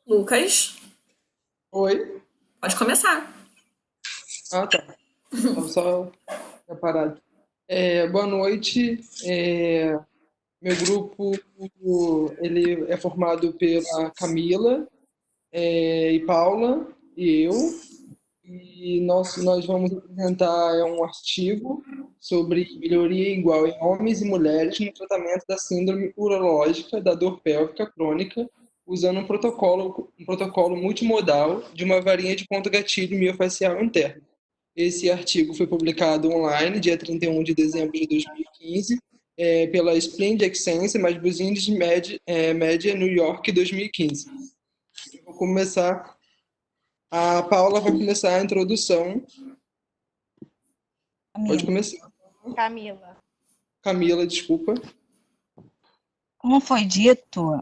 Lucas, Oi? pode começar. Ah, tá. Estava só preparado. Boa noite. Meu grupo ele é formado pela Camila, e Paula e eu. E nós vamos apresentar um artigo sobre melhoria igual em homens e mulheres no tratamento da síndrome urológica da dor pélvica crônica, usando um protocolo multimodal de uma varinha de ponto gatilho miofascial interno. Esse artigo foi publicado online, dia 31 de dezembro de 2015, pela Splendid Science, mais Business Media New York 2015. Eu vou começar, a Paula vai começar a introdução. Pode Camila. começar. Camila. Camila, desculpa. Como foi dito,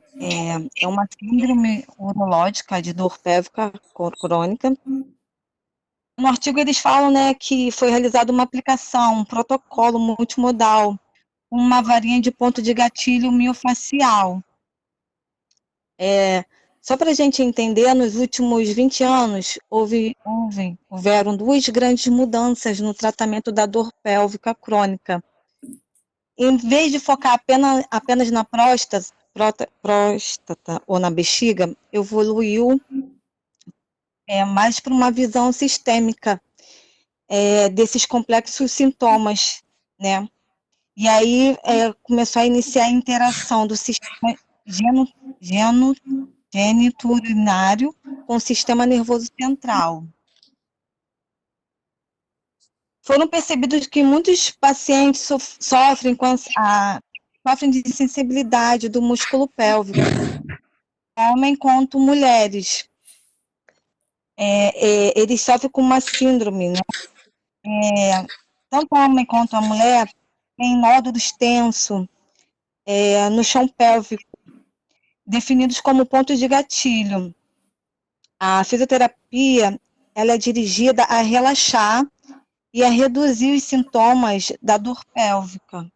é uma síndrome urológica de dor pélvica crônica. No artigo eles falam, né, que foi realizada uma aplicação, um protocolo multimodal, uma varinha de ponto de gatilho miofacial. Só para a gente entender, nos últimos 20 anos, houveram duas grandes mudanças no tratamento da dor pélvica crônica. Em vez de focar apenas na próstata ou na bexiga, evoluiu mais para uma visão sistêmica desses complexos sintomas, né? E aí começou a iniciar a interação do sistema geniturinário com o sistema nervoso central. Foram percebidos que muitos pacientes sofrem de sensibilidade do músculo pélvico, homem quanto mulheres. Eles sofrem com uma síndrome, né? Tanto o homem quanto a mulher têm nódulos tensos no chão pélvico, definidos como pontos de gatilho. A fisioterapia ela é dirigida a relaxar e a reduzir os sintomas da dor pélvica.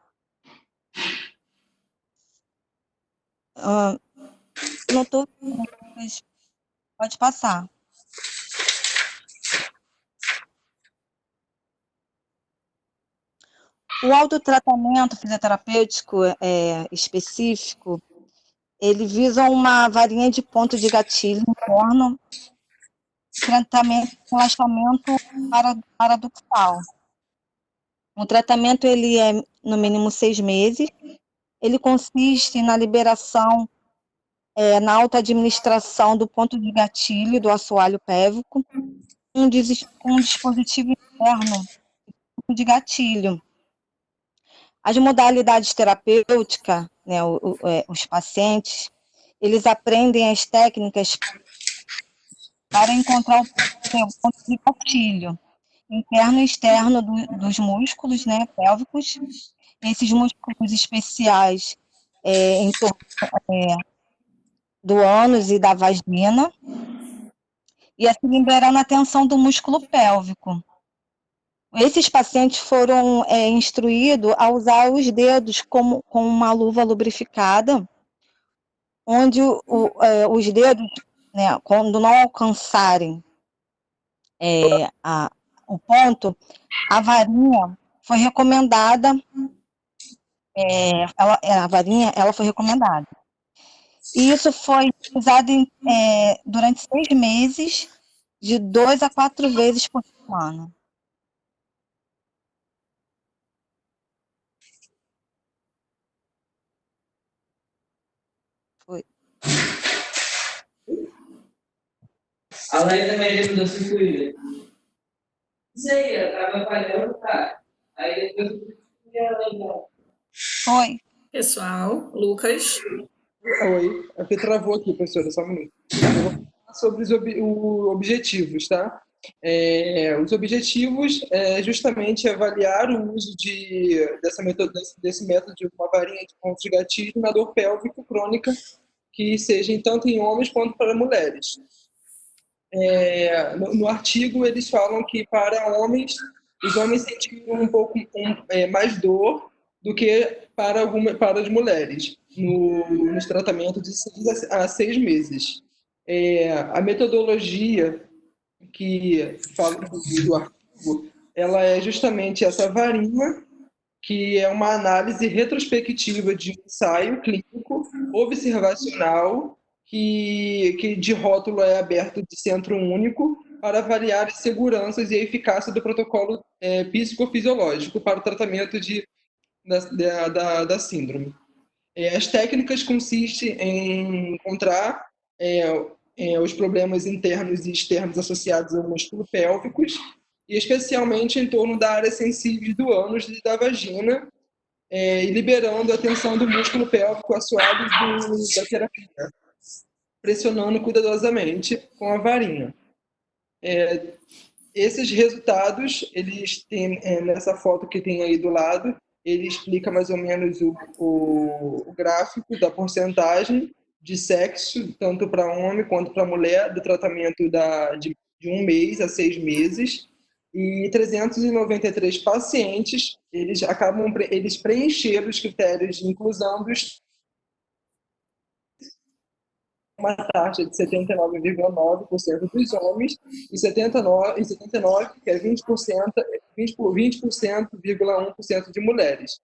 Não estou. Pode passar. O autotratamento fisioterapêutico específico, ele visa uma varinha de ponto de gatilho interno, tratamento de relaxamento paradoxal. O tratamento ele é no mínimo 6 meses. Ele consiste na liberação, na auto-administração do ponto de gatilho do assoalho pélvico, um dispositivo interno de gatilho. As modalidades terapêuticas, né, os pacientes, eles aprendem as técnicas para encontrar o ponto de gatilho interno e externo dos músculos, né, pélvicos, esses músculos especiais em torno do ânus e da vagina, e assim liberando a tensão do músculo pélvico. Esses pacientes foram instruídos a usar os dedos com uma luva lubrificada, onde os dedos, né, quando não alcançarem o ponto, a varinha foi recomendada, a varinha ela foi recomendada. E isso foi usado durante 6 meses, de 2 a 4 vezes por semana. Foi. Além também de mudança incluída. Isso aí, eu tava falhando, tá? Aí depois eu ia lembrar. Foi. Pessoal, Lucas, Oi. É porque travou aqui, professora, só um minuto. Eu vou falar sobre os objetivos, tá? Os objetivos é justamente avaliar o uso desse método de uma varinha de pontos de gatilho na dor pélvica crônica, que seja tanto em homens quanto para mulheres. No artigo eles falam que para homens, os homens sentiram um pouco mais dor do que para as mulheres nos tratamentos de 6 a 6 meses. A metodologia que fala do artigo, ela é justamente essa varinha, que é uma análise retrospectiva de um ensaio clínico observacional que de rótulo é aberto de centro único para avaliar as seguranças e a eficácia do protocolo psicofisiológico para o tratamento da síndrome. As técnicas consistem em encontrar os problemas internos e externos associados ao músculo pélvicos, e especialmente em torno da área sensível do ânus e da vagina, e liberando a tensão do músculo pélvico assoado da terapia, pressionando cuidadosamente com a varinha. Esses resultados, eles têm, nessa foto que tem aí do lado, ele explica mais ou menos o gráfico da porcentagem de sexo, tanto para homem quanto para mulher, do tratamento de 1 mês a 6 meses. E 393 pacientes, eles preencheram os critérios de inclusão uma taxa de 79,9% dos homens e 79, que é 20%, 20,1% de mulheres,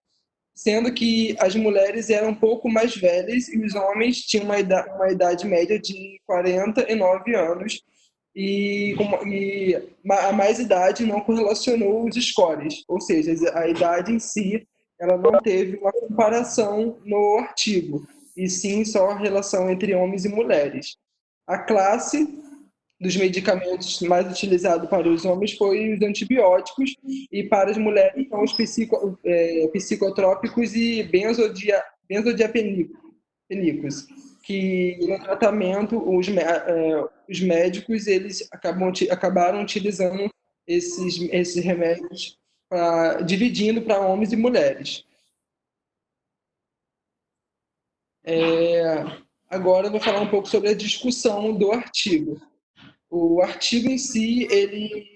sendo que as mulheres eram um pouco mais velhas e os homens tinham uma idade média de 49 anos, e a mais idade não correlacionou os scores, ou seja, a idade em si ela não teve uma comparação no artigo, e sim só a relação entre homens e mulheres. A classe dos medicamentos mais utilizado para os homens foi os antibióticos, e para as mulheres são os psicotrópicos e benzodiazepínicos, que no tratamento os médicos eles acabaram utilizando esses remédios dividindo para homens e mulheres. Agora eu vou falar um pouco sobre a discussão do artigo. O artigo em si, ele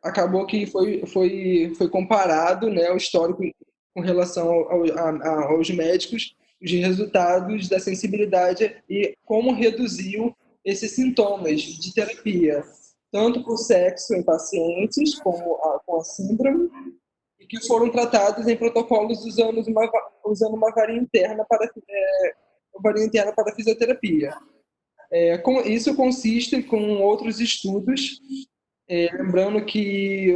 acabou que foi comparado, né, o histórico com relação aos médicos, os resultados da sensibilidade e como reduziu esses sintomas de terapia, tanto por sexo em pacientes com a síndrome, e que foram tratados em protocolos usando uma varinha interna para fisioterapia. Isso consiste com outros estudos, lembrando que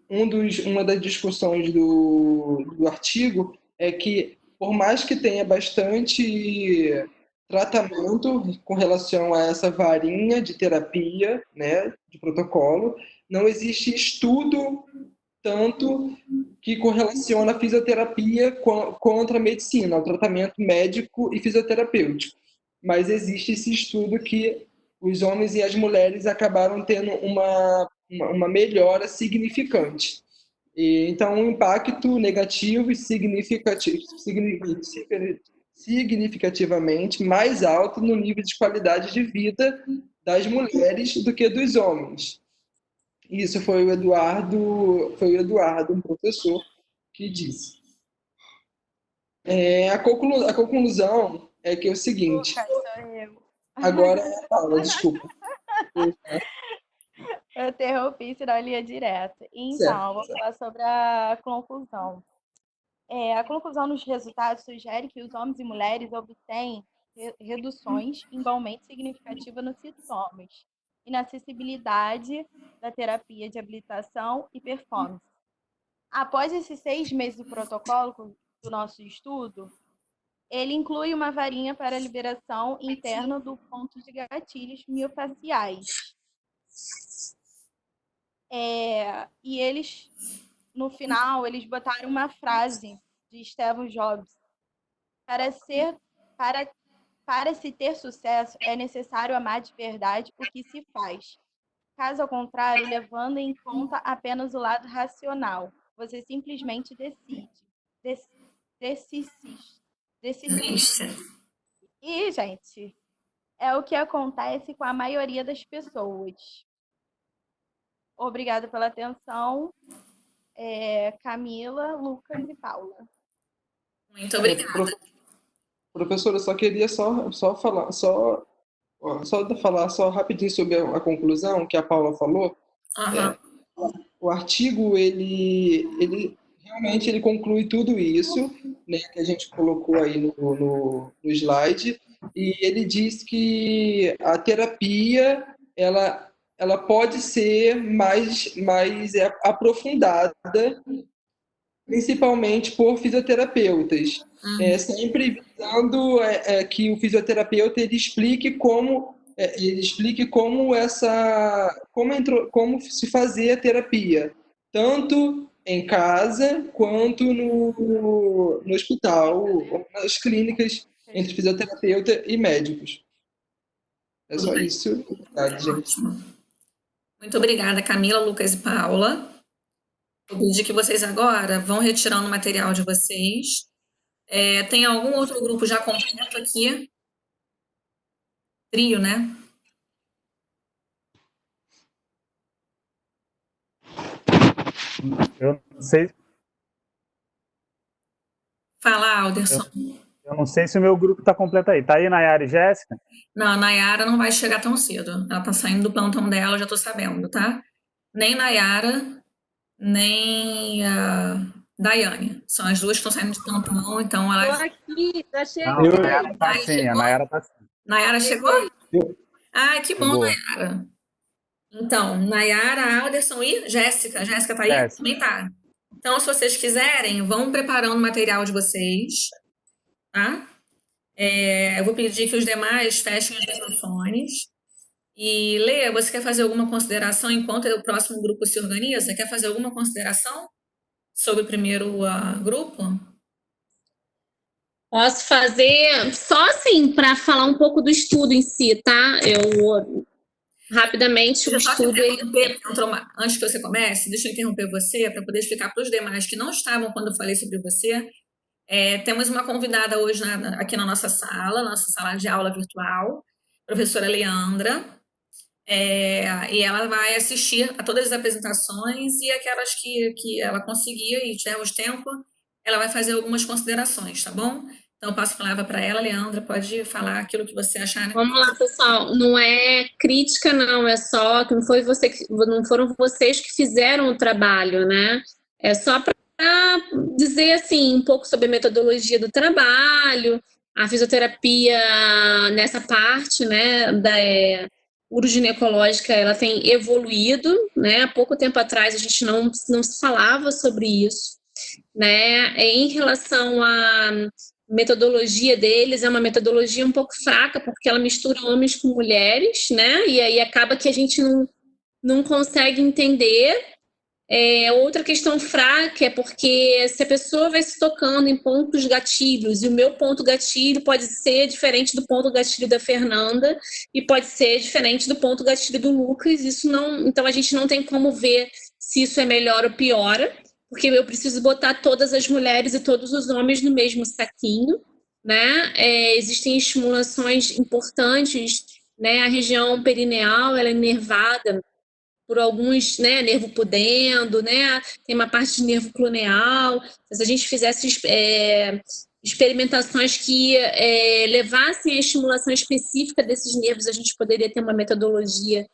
uma das discussões do artigo é que, por mais que tenha bastante tratamento com relação a essa varinha de terapia, né, de protocolo, não existe estudo tanto que correlaciona a fisioterapia contra a medicina, o tratamento médico e fisioterapêutico. Mas existe esse estudo que os homens e as mulheres acabaram tendo uma melhora significante. Então, um impacto negativo e significativamente mais alto no nível de qualidade de vida das mulheres do que dos homens. Isso foi o Eduardo, um professor, que disse. A conclusão é que é o seguinte. Lucas, sou eu. Agora fala, desculpa. Eu interrompi, senão ele ia direto. Então, eu vou falar sobre a conclusão. A conclusão nos resultados sugere que os homens e mulheres obtêm reduções igualmente significativas nos sintomas e na acessibilidade da terapia de habilitação e performance. Após esses 6 meses do protocolo do nosso estudo, ele inclui uma varinha para a liberação interna do ponto de gatilhos miofaciais. E eles, no final, eles botaram uma frase de Steve Jobs: para se ter sucesso, é necessário amar de verdade o que se faz. Caso contrário, levando em conta apenas o lado racional, você simplesmente decide. E, gente, é o que acontece com a maioria das pessoas. Obrigada pela atenção, Camila, Lucas e Paula. Muito obrigada. Professora, eu só queria só falar, Ó, só falar só rapidinho sobre a conclusão que a Paula falou. Aham. O artigo, ele realmente ele conclui tudo isso, né, que a gente colocou aí no slide, e ele diz que a terapia, ela pode ser mais aprofundada, principalmente por fisioterapeutas. Sempre visando que o fisioterapeuta ele explique como se fazer a terapia, tanto em casa quanto no hospital, ou nas clínicas entre fisioterapeuta e médicos. É Tudo só bem. isso. Obrigado, gente. Ótimo. Muito obrigada, Camila, Lucas e Paula. Vou pedir que vocês agora vão retirando o material de vocês. Tem algum outro grupo já completo aqui? Trio, né? Eu não sei, Fala, Alderson. eu não sei se o meu grupo está completo aí. Tá aí, Nayara e Jéssica? Não, a Nayara não vai chegar tão cedo. Ela tá saindo do plantão dela, já tô sabendo, tá? Nem Nayara, nem a Daiane. São as duas que estão saindo de plantão, então Tô elas. aqui, já cheguei. Não, a Nayara tá Aí sim, a chegou? Nayara tá sim. Nayara chegou? Ah, que bom, Chegou. Nayara. Então, Nayara, Alderson e Jéssica. Jéssica tá aí? Jéssica. Também tá. Então, se vocês quiserem, vão preparando o material de vocês, tá? Eu vou pedir que os demais fechem os microfones. E, Lê, você quer fazer alguma consideração enquanto o próximo grupo se organiza? Quer fazer alguma consideração sobre o primeiro grupo? Posso fazer só assim, para falar um pouco do estudo em si, tá? Eu, rapidamente, o Deixa eu só te estudo... interromper, antes que você comece, deixa eu interromper você para poder explicar para os demais que não estavam quando eu falei sobre você. Temos uma convidada hoje aqui na nossa sala de aula virtual, professora Leandra, e ela vai assistir a todas as apresentações e aquelas que ela conseguir e tivermos tempo, ela vai fazer algumas considerações, tá bom? Então, eu passo a palavra para ela, Leandra, pode falar aquilo que você achar. Né? Vamos lá, pessoal, não é crítica, não, é só que não foram vocês que fizeram o trabalho, né? É só para dizer, assim, um pouco sobre a metodologia do trabalho, a fisioterapia nessa parte, né, da uroginecológica, ela tem evoluído, né? Há pouco tempo atrás a gente não se falava sobre isso, né? Em relação à metodologia deles, é uma metodologia um pouco fraca, porque ela mistura homens com mulheres, né? E aí acaba que a gente não consegue entender. Outra questão fraca é porque se a pessoa vai se tocando em pontos gatilhos, e o meu ponto gatilho pode ser diferente do ponto gatilho da Fernanda, e pode ser diferente do ponto gatilho do Lucas, então a gente não tem como ver se isso é melhor ou pior, porque eu preciso botar todas as mulheres e todos os homens no mesmo saquinho, né? Existem estimulações importantes, né? A região perineal, ela é inervada por alguns, né, nervo pudendo, né, tem uma parte de nervo cluneal. Se a gente fizesse experimentações que levassem a estimulação específica desses nervos, a gente poderia ter uma metodologia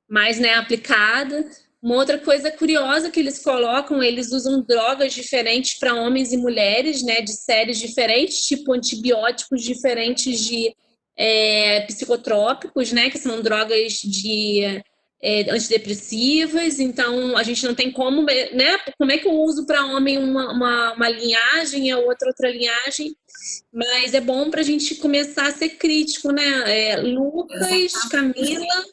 mais, né, aplicada. Uma outra coisa curiosa que eles colocam, eles usam drogas diferentes para homens e mulheres, né, de séries diferentes, tipo antibióticos diferentes de psicotrópicos, né, que são drogas antidepressivas. Então a gente não tem como, né? Como é que eu uso para homem uma linhagem e a outra linhagem? Mas é bom para a gente começar a ser crítico, né? Lucas, Camila,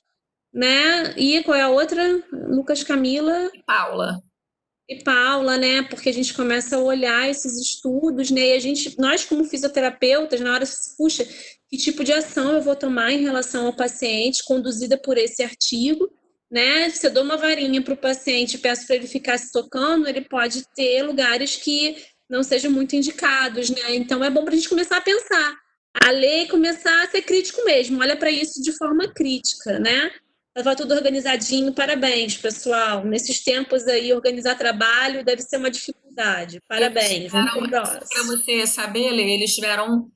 né? E qual é a outra? Lucas, Camila e Paula, né? Porque a gente começa a olhar esses estudos, né? E nós como fisioterapeutas, na hora, puxa, que tipo de ação eu vou tomar em relação ao paciente, conduzida por esse artigo, né? Se eu dou uma varinha para o paciente e peço para ele ficar se tocando, ele pode ter lugares que não sejam muito indicados, né? Então é bom para a gente começar a pensar, a ler e começar a ser crítico mesmo. Olha para isso de forma crítica, né? Estava tudo organizadinho, parabéns, pessoal. Nesses tempos aí, organizar trabalho deve ser uma dificuldade. Parabéns, vamos para o próximo. Para você saber, Lê, eles tiveram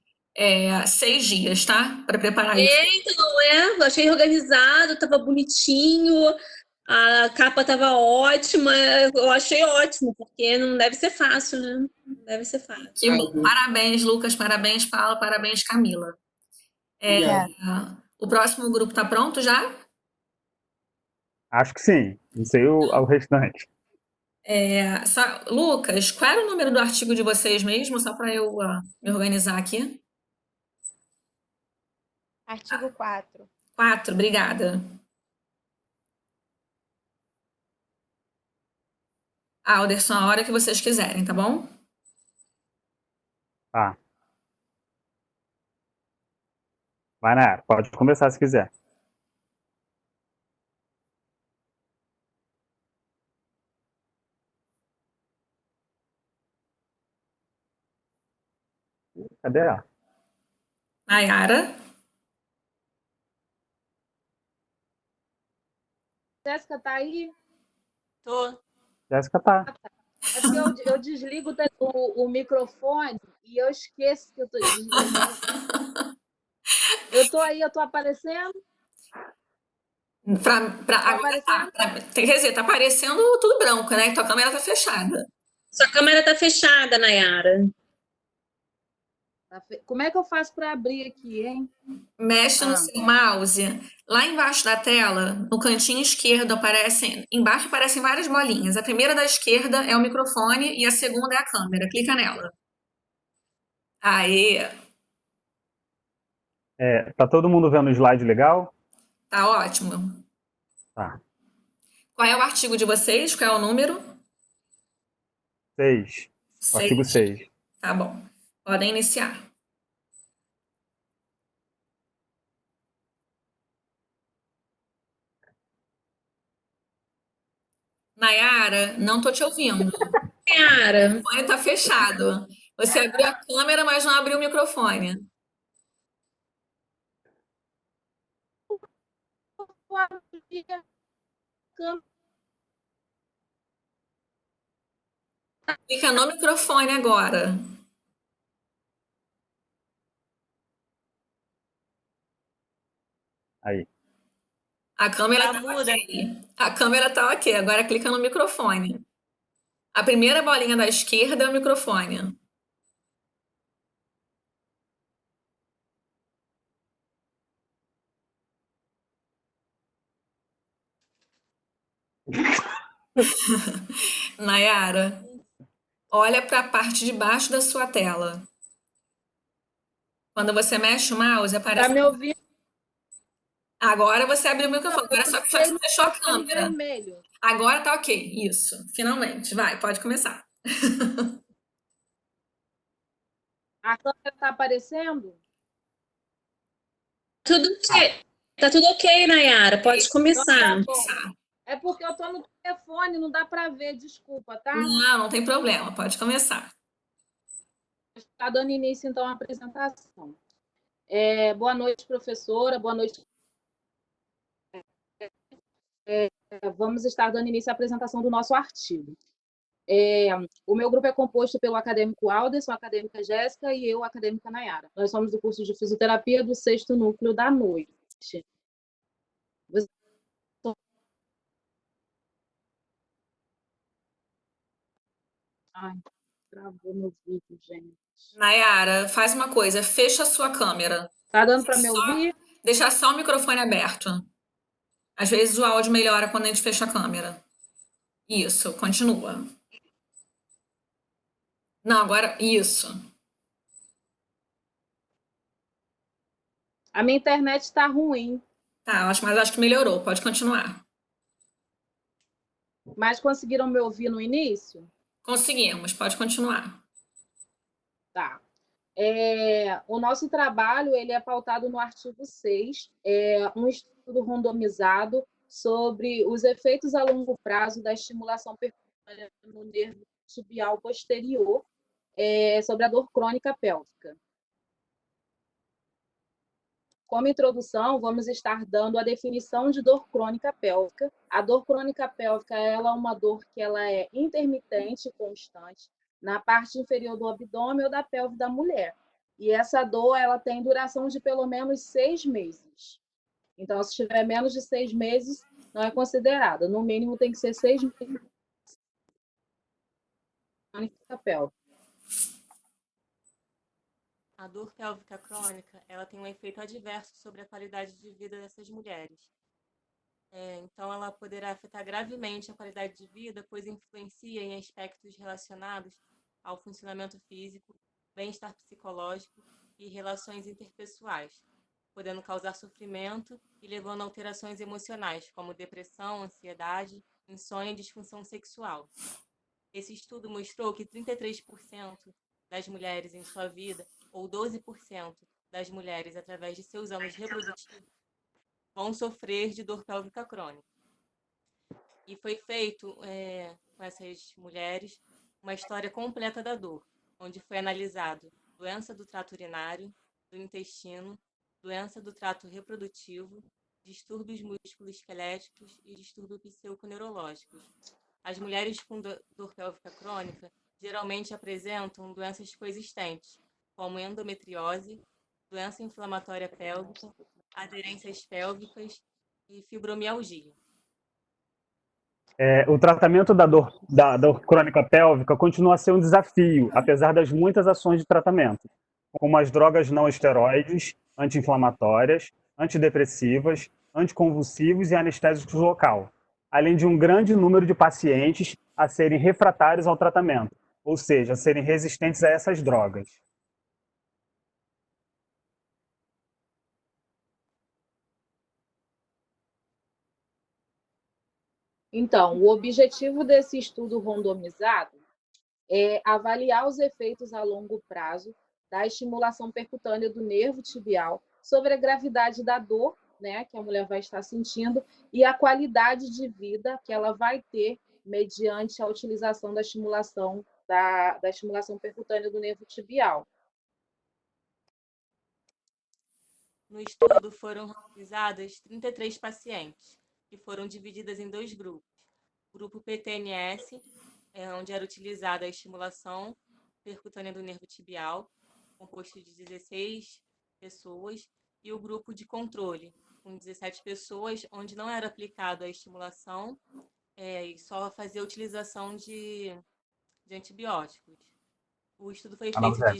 6 dias, tá? Para preparar isso. Então, exemplo, achei organizado, estava bonitinho, a capa estava ótima, eu achei ótimo, porque não deve ser fácil, né? Não deve ser fácil. Que bom. Parabéns, Lucas, parabéns, Paula, parabéns, Camila. O próximo grupo está pronto já? Acho que sim. Não sei o restante. Lucas, qual era o número do artigo de vocês mesmo? Só para eu me organizar aqui. Artigo 4. 4, obrigada. Alderson, a hora que vocês quiserem, tá bom? Tá. Vai, Nayara. Pode começar se quiser. Cadê ela? Nayara? Jéssica, tá aí? Tô. Jéssica tá. É porque eu desligo o microfone e eu esqueço que eu tô desligando. Eu tô aí, eu tô aparecendo? Agora tá. Quer dizer, tá aparecendo tudo branco, né? Que tua câmera tá fechada. Sua câmera tá fechada, Nayara. Como é que eu faço para abrir aqui, hein? Mexe no seu mouse. Lá embaixo da tela, no cantinho esquerdo, embaixo aparecem várias bolinhas. A primeira da esquerda é o microfone e a segunda é a câmera. Clica nela. Aí, Tá todo mundo vendo o slide legal? tá ótimo. Tá. Qual é o artigo de vocês? Qual é o número? 6. Artigo 6. Tá bom. Podem iniciar. Nayara, não tô te ouvindo. Nayara. O microfone tá fechado. Você abriu a câmera, mas não abriu o microfone. Clica no microfone agora. Aí. A câmera Tá tá muda. ok. A câmera tá ok. Agora clica no microfone. A primeira bolinha da esquerda é o microfone. Nayara, olha para a parte de baixo da sua tela. Quando você mexe o mouse, aparece. Tá me ouvindo? Agora você abriu o microfone. Agora só que você fechou a câmera. Vermelho. Agora tá ok. Isso. Finalmente. Vai, pode começar. A câmera tá aparecendo? Tá tudo ok, Nayara. Pode começar. É porque eu tô no telefone, não dá para ver, desculpa, tá? Não tem problema. Pode começar. Está dando início, então, à apresentação. Boa noite, professora. Boa noite. Vamos estar dando início à apresentação do nosso artigo. O meu grupo é composto pelo acadêmico Alderson, a acadêmica Jéssica e eu, a acadêmica Nayara. Nós somos do curso de fisioterapia do 6º núcleo da noite. Ai, travou meu vídeo, gente. Nayara, faz uma coisa. Fecha a sua câmera. Tá dando para me ouvir? Deixar só o microfone aberto. Às vezes o áudio melhora quando a gente fecha a câmera. Isso, continua. Não, agora, isso. A minha internet está ruim. Tá, mas acho que melhorou. Pode continuar. Mas conseguiram me ouvir no início? Conseguimos, pode continuar. Tá. O nosso trabalho ele é pautado no artigo 6, um estudo randomizado sobre os efeitos a longo prazo da estimulação percutânea no nervo tibial posterior, sobre a dor crônica pélvica. Como introdução, vamos estar dando a definição de dor crônica pélvica. A dor crônica pélvica ela é uma dor que ela é intermitente e constante na parte inferior do abdômen ou da pelve da mulher. E essa dor ela tem duração de pelo menos 6 meses. Então, se tiver menos de 6 meses, não é considerada. No mínimo, tem que ser 6 meses da pélvica. A dor pélvica crônica, ela tem um efeito adverso sobre a qualidade de vida dessas mulheres. Então, ela poderá afetar gravemente a qualidade de vida, pois influencia em aspectos relacionados ao funcionamento físico, bem-estar psicológico e relações interpessoais, podendo causar sofrimento e levando a alterações emocionais, como depressão, ansiedade, insônia e disfunção sexual. Esse estudo mostrou que 33% das mulheres em sua vida, ou 12% das mulheres através de seus anos reprodutivos, vão sofrer de dor pélvica crônica. E foi feito com essas mulheres uma história completa da dor, onde foi analisado doença do trato urinário, do intestino, doença do trato reprodutivo, distúrbios músculo-esqueléticos e distúrbios psiconeurológicos. As mulheres com dor pélvica crônica geralmente apresentam doenças coexistentes, como endometriose, doença inflamatória pélvica, aderências pélvicas e fibromialgia. O tratamento da dor crônica pélvica continua a ser um desafio, apesar das muitas ações de tratamento, como as drogas não esteroides, anti-inflamatórias, antidepressivas, anticonvulsivos e anestésicos local, além de um grande número de pacientes a serem refratários ao tratamento, ou seja, a serem resistentes a essas drogas. Então, o objetivo desse estudo randomizado é avaliar os efeitos a longo prazo da estimulação percutânea do nervo tibial sobre a gravidade da dor, né, que a mulher vai estar sentindo, e a qualidade de vida que ela vai ter mediante a utilização da estimulação percutânea do nervo tibial. No estudo foram randomizadas 33 pacientes, que foram divididas em 2 grupos. O grupo PTNS, onde era utilizada a estimulação percutânea do nervo tibial, composto de 16 pessoas, e o grupo de controle, com 17 pessoas, onde não era aplicado a estimulação e só fazia a utilização de antibióticos. O estudo foi feito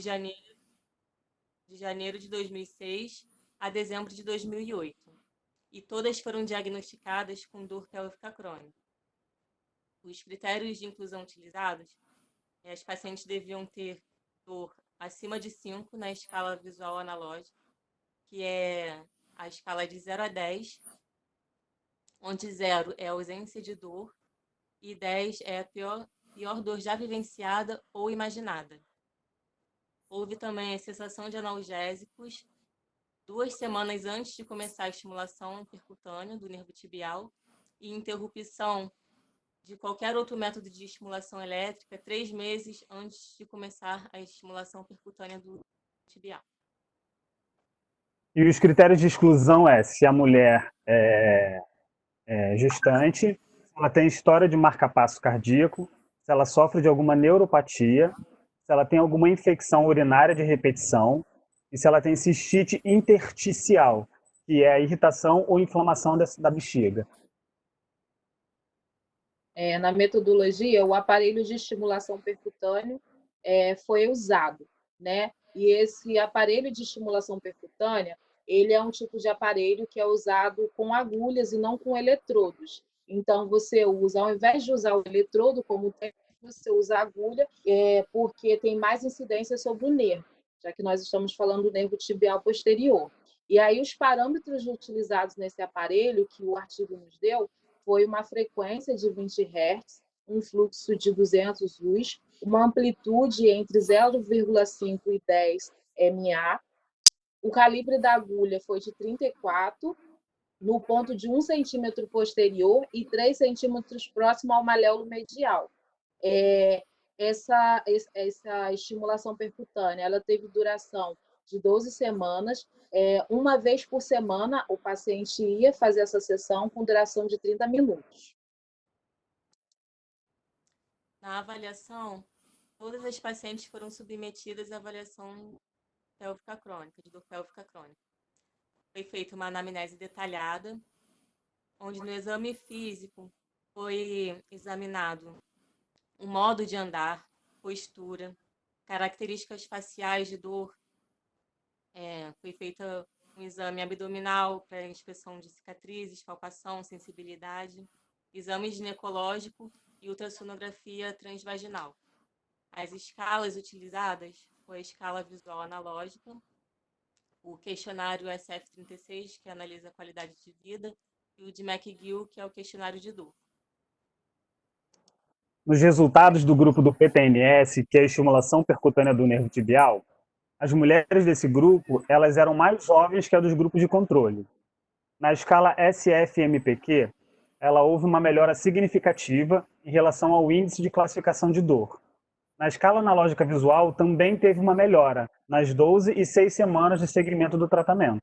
de janeiro de 2006 a dezembro de 2008, e todas foram diagnosticadas com dor pélvica crônica. Os critérios de inclusão utilizados, as pacientes deviam ter dor acima de 5 na escala visual analógica, que é a escala de 0 a 10, onde 0 é a ausência de dor e 10 é a pior dor já vivenciada ou imaginada. Houve também a cessação de analgésicos 2 semanas antes de começar a estimulação percutânea do nervo tibial e interrupção de qualquer outro método de estimulação elétrica 3 meses antes de começar a estimulação percutânea do tibial. E os critérios de exclusão se a mulher é gestante, se ela tem história de marca-passo cardíaco, se ela sofre de alguma neuropatia, se ela tem alguma infecção urinária de repetição e se ela tem cistite intersticial, que é a irritação ou inflamação da bexiga. Na metodologia, o aparelho de estimulação percutâneo foi usado, né? E esse aparelho de estimulação percutânea, ele é um tipo de aparelho que é usado com agulhas e não com eletrodos. Então, você usa, ao invés de usar o eletrodo como técnico, você usa a agulha, porque tem mais incidência sobre o nervo, já que nós estamos falando do nervo tibial posterior. E aí, os parâmetros utilizados nesse aparelho, que o artigo nos deu, foi uma frequência de 20 Hz, um fluxo de 200 luz, uma amplitude entre 0,5 e 10 MA. O calibre da agulha foi de 34, no ponto de 1 centímetro posterior e 3 centímetros próximo ao maléolo medial. Essa estimulação percutânea, ela teve duração de 12 semanas. Uma vez por semana, o paciente ia fazer essa sessão com duração de 30 minutos. Na avaliação, todas as pacientes foram submetidas à avaliação pélvica crônica, de dor pélvica crônica. foi feita uma anamnese detalhada, onde no exame físico foi examinado o modo de andar, postura, características faciais de dor. Foi feita um exame abdominal para inspeção de cicatrizes, palpação, sensibilidade, exame ginecológico e ultrassonografia transvaginal. As escalas utilizadas foi a escala visual analógica, o questionário SF-36, que analisa a qualidade de vida, e o de McGill, que é o questionário de dor. Nos resultados do grupo do PTNS, que é a estimulação percutânea do nervo tibial, as mulheres desse grupo, elas eram mais jovens que a dos grupos de controle. Na escala SF-MPQ, ela houve uma melhora significativa em relação ao índice de classificação de dor. Na escala analógica visual, também teve uma melhora nas 12 e 6 semanas de segmento do tratamento.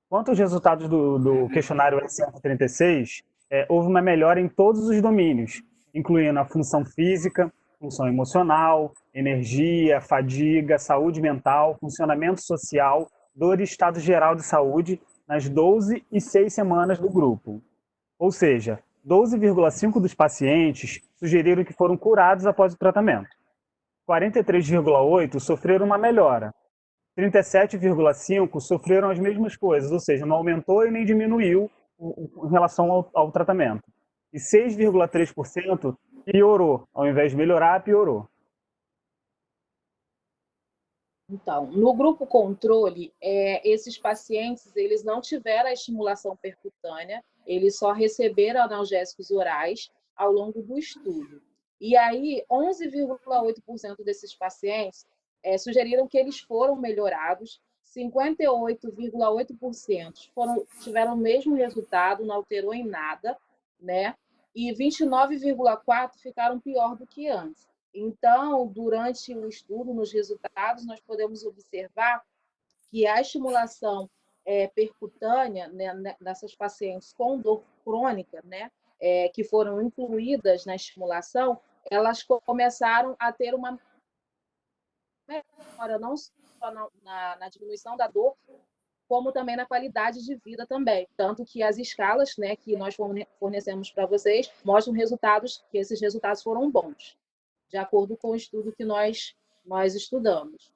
Quanto aos resultados do questionário SF-36, houve uma melhora em todos os domínios, incluindo a função física, função emocional, energia, fadiga, saúde mental, funcionamento social, dor e estado geral de saúde nas 12 e 6 semanas do grupo. Ou seja, 12,5% dos pacientes sugeriram que foram curados após o tratamento. 43,8% sofreram uma melhora. 37,5% sofreram as mesmas coisas, ou seja, não aumentou e nem diminuiu em relação ao tratamento. E 6,3% piorou, ao invés de melhorar, piorou. Então, no grupo controle, esses pacientes eles não tiveram a estimulação percutânea, eles só receberam analgésicos orais ao longo do estudo. E aí, 11,8% desses pacientes sugeriram que eles foram melhorados, 58,8% tiveram o mesmo resultado, não alterou em nada, né? E 29,4% ficaram pior do que antes. Então, durante o estudo, nos resultados, nós podemos observar que a estimulação percutânea, né, nessas pacientes com dor crônica, né, que foram incluídas na estimulação, elas começaram a ter uma melhora não só na diminuição da dor, como também na qualidade de vida também. Tanto que as escalas, né, que nós fornecemos para vocês mostram resultados, que esses resultados foram bons, de acordo com o estudo que nós estudamos.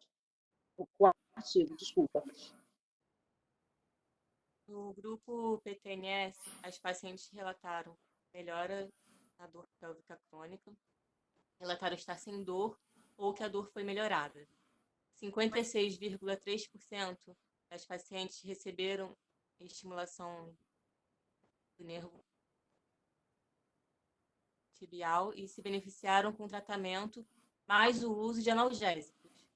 O artigo, desculpa. No grupo PTNS, as pacientes relataram melhora na dor pélvica crônica, relataram estar sem dor ou que a dor foi melhorada. 56,3% das pacientes receberam estimulação do nervo tibial e se beneficiaram com o tratamento mais o uso de analgésicos.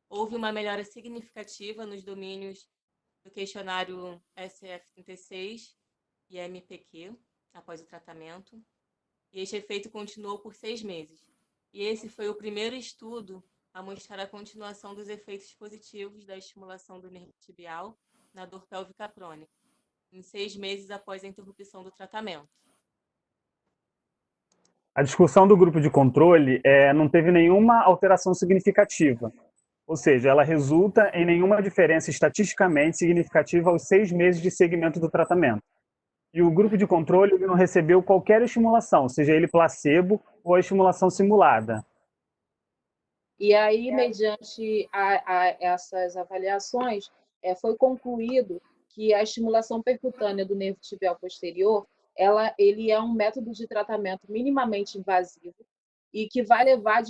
Houve uma melhora significativa nos domínios do questionário SF-36 e MPQ após o tratamento, e este efeito continuou por 6 meses. E esse foi o primeiro estudo a mostrar a continuação dos efeitos positivos da estimulação do nervo tibial na dor pélvica crônica, em 6 meses após a interrupção do tratamento. A discussão do grupo de controle não teve nenhuma alteração significativa, ou seja, ela resulta em nenhuma diferença estatisticamente significativa aos 6 meses de segmento do tratamento. E o grupo de controle não recebeu qualquer estimulação, seja ele placebo ou a estimulação simulada. E aí, mediante essas avaliações, foi concluído que a estimulação percutânea do nervo tibial posterior, ele é um método de tratamento minimamente invasivo e que vai levar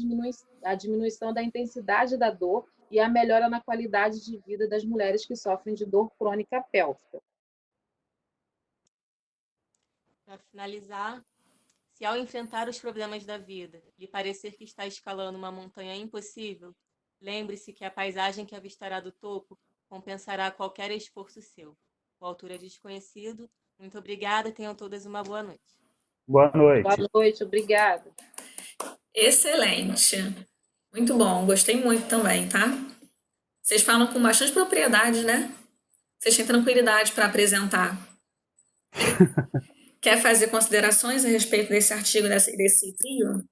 à diminuição da intensidade da dor e à melhora na qualidade de vida das mulheres que sofrem de dor crônica pélvica. Para finalizar, se ao enfrentar os problemas da vida lhe parecer que está escalando uma montanha impossível, lembre-se que a paisagem que avistará do topo compensará qualquer esforço seu. O autor é desconhecido. Muito obrigada, tenham todas uma boa noite. Boa noite. Boa noite, obrigada. Excelente. Muito bom, gostei muito também, tá? Vocês falam com bastante propriedade, né? Vocês têm tranquilidade para apresentar. Quer fazer considerações a respeito desse artigo, desse trio?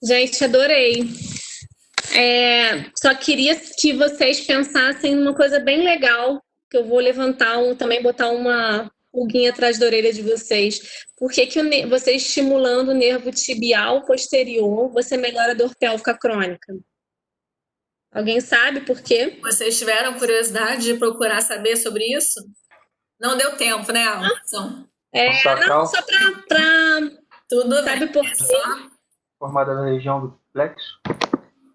Gente, adorei. Só queria que vocês pensassem numa coisa bem legal que eu vou levantar também botar uma pulguinha atrás da orelha de vocês. Por que você estimulando o nervo tibial posterior, você melhora a dor pélvica crônica? Alguém sabe por quê? Vocês tiveram curiosidade de procurar saber sobre isso? Não deu tempo, né, Alson? Não, só para Tudo sabe bem. por quê? Formada na região do plexo.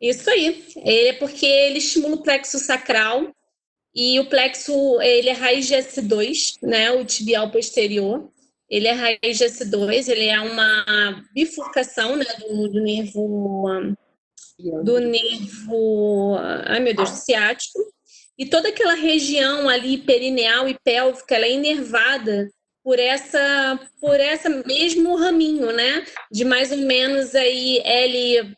Isso aí. É porque ele estimula o plexo sacral e o plexo, ele é raiz de S2, né? O tibial posterior. Ele é raiz de S2, ele é uma bifurcação, né, do nervo, ai meu Deus, ciático. E toda aquela região ali perineal e pélvica, ela é inervada por essa mesmo raminho, né? De mais ou menos aí L4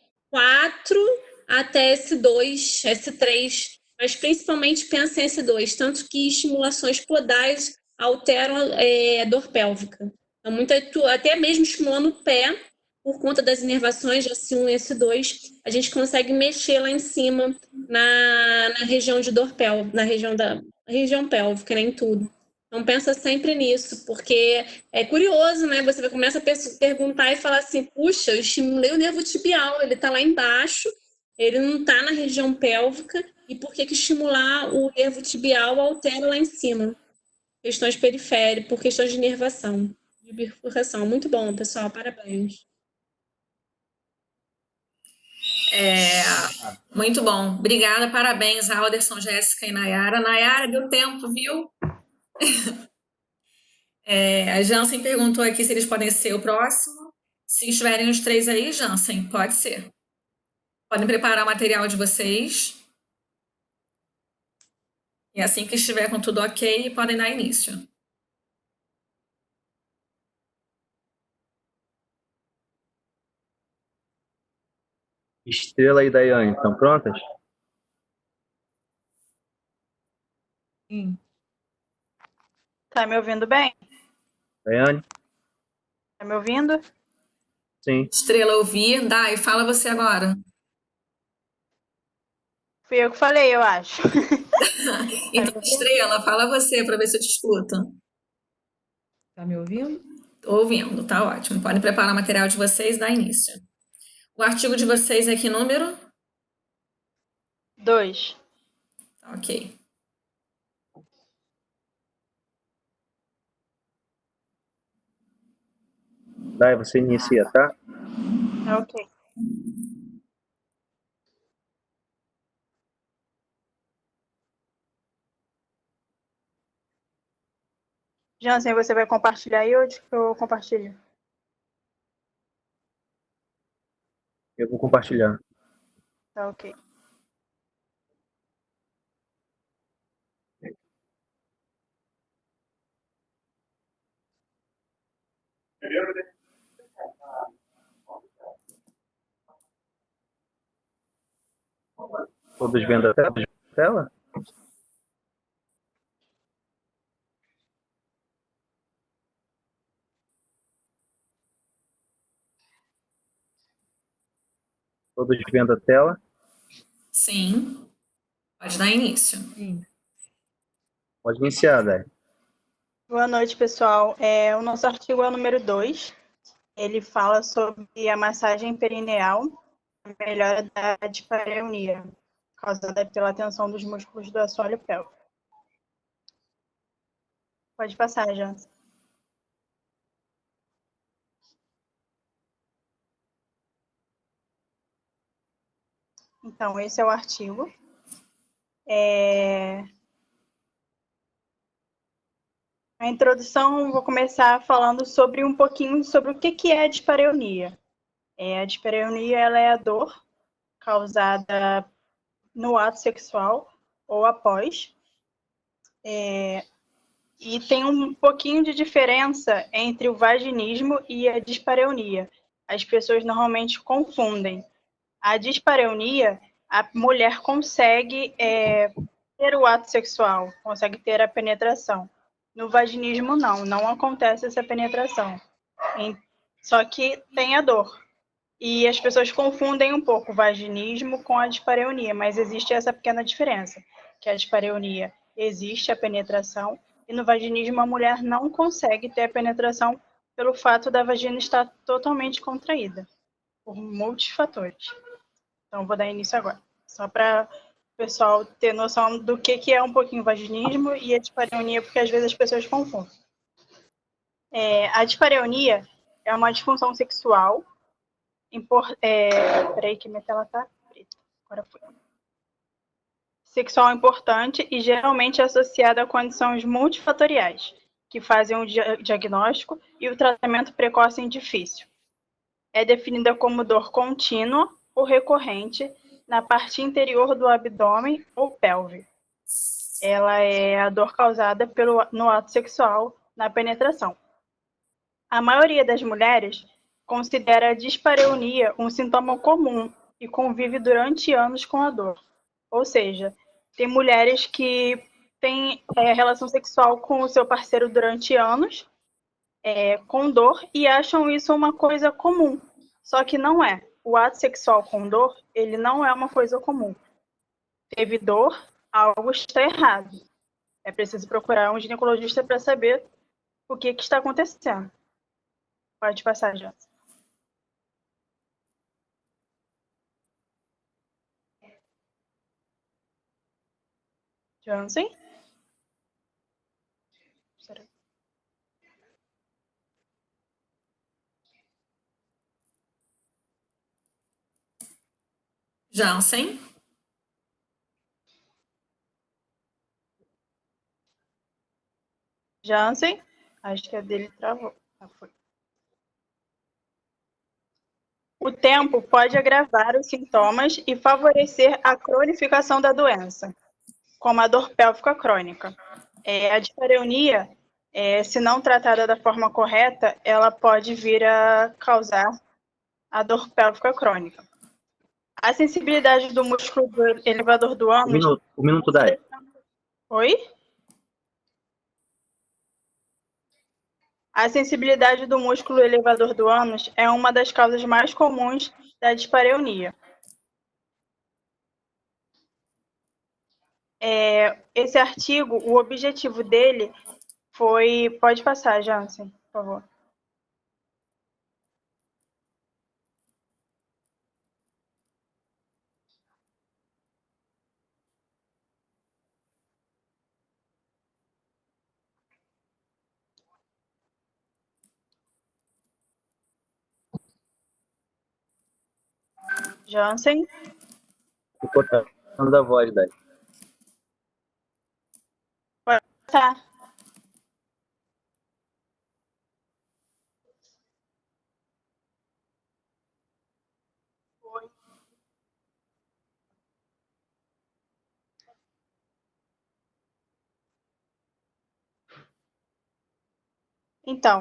até S2, S3, mas principalmente pensa em S2, tanto que estimulações podais alteram a dor pélvica. Então, até mesmo estimulando o pé, por conta das inervações de S1 e S2, a gente consegue mexer lá em cima na região de dor pélvica, na região pélvica, né, em tudo. Então pensa sempre nisso, porque é curioso, né? Você começa a perguntar e falar assim, puxa, eu estimulei o nervo tibial, ele está lá embaixo, ele não está na região pélvica, e por que estimular o nervo tibial altera lá em cima? Questões periféricas, por questões de inervação, de bifurcação. Muito bom, pessoal, parabéns. Muito bom. Obrigada, parabéns, Alderson, Jéssica e Nayara. Nayara, deu tempo, viu? A Jansen perguntou aqui se eles podem ser o próximo. Se estiverem os 3 aí, Jansen, pode ser. Podem preparar o material de vocês. E assim que estiver com tudo ok, podem dar início. Estrela e Daiane, estão prontas? Sim. Tá me ouvindo bem? Daiane? Tá me ouvindo? Sim. Estrela, ouvir. Dai, fala você agora. Fui eu que falei, eu acho. Então, Estrela, fala você para ver se eu te escuto. Tá me ouvindo? Tô ouvindo, tá ótimo. Podem preparar o material de vocês e dar início. O artigo de vocês é que número? 2. Ok. Dai, você inicia, tá? Ok. Jansen, você vai compartilhar aí ou eu compartilho? Eu vou compartilhar. Tá ok. Todos vendo a tela? Todos vendo a tela? Sim. Pode dar início. Sim. Pode iniciar, Dai. Boa noite, pessoal. O nosso artigo é o número 2. Ele fala sobre a massagem perineal, a melhora da dispareunia, causada pela tensão dos músculos do assoalho pélvico. Pode passar, Jansen. Então, esse é o artigo. A introdução, vou começar falando um pouquinho sobre o que é a dispareunia. A dispareunia ela é a dor causada no ato sexual ou após. E tem um pouquinho de diferença entre o vaginismo e a dispareunia. As pessoas normalmente confundem. A dispareunia, a mulher consegue ter o ato sexual, consegue ter a penetração. No vaginismo, não acontece essa penetração. Só que tem a dor. E as pessoas confundem um pouco o vaginismo com a dispareunia, mas existe essa pequena diferença, que a dispareunia existe a penetração, e no vaginismo a mulher não consegue ter a penetração pelo fato da vagina estar totalmente contraída, por muitos fatores. Então, vou dar início agora, só para o pessoal ter noção do que é um pouquinho o vaginismo e a dispareunia, porque às vezes as pessoas confundem. A dispareunia é uma disfunção sexual. Peraí, que minha tela tá preta. Agora foi. Sexual importante e geralmente associada a condições multifatoriais, que fazem o diagnóstico e o tratamento precoce e difícil. É definida como dor contínua ou recorrente na parte interior do abdômen ou pelve. Ela é a dor causada no ato sexual, na penetração. A maioria das mulheres considera a dispareunia um sintoma comum e convive durante anos com a dor. Ou seja, tem mulheres que têm relação sexual com o seu parceiro durante anos, com dor, e acham isso uma coisa comum. Só que não é. O ato sexual com dor, ele não é uma coisa comum. Teve dor, algo está errado. É preciso procurar um ginecologista para saber o que está acontecendo. Pode passar, Jans. Jansen? Jansen? Jansen? Acho que a dele travou. Foi. O tempo pode agravar os sintomas e favorecer a cronificação da doença, como a dor pélvica crônica. A dispareunia, se não tratada da forma correta, ela pode vir a causar a dor pélvica crônica. A sensibilidade do músculo do elevador do ânus... Um minuto, Dai. Oi? A sensibilidade do músculo elevador do ânus é uma das causas mais comuns da dispareunia. Esse artigo, o objetivo dele foi... Pode passar, Jansen, por favor. Jansen? Tô cortando a voz, Dai. Pode passar. Então,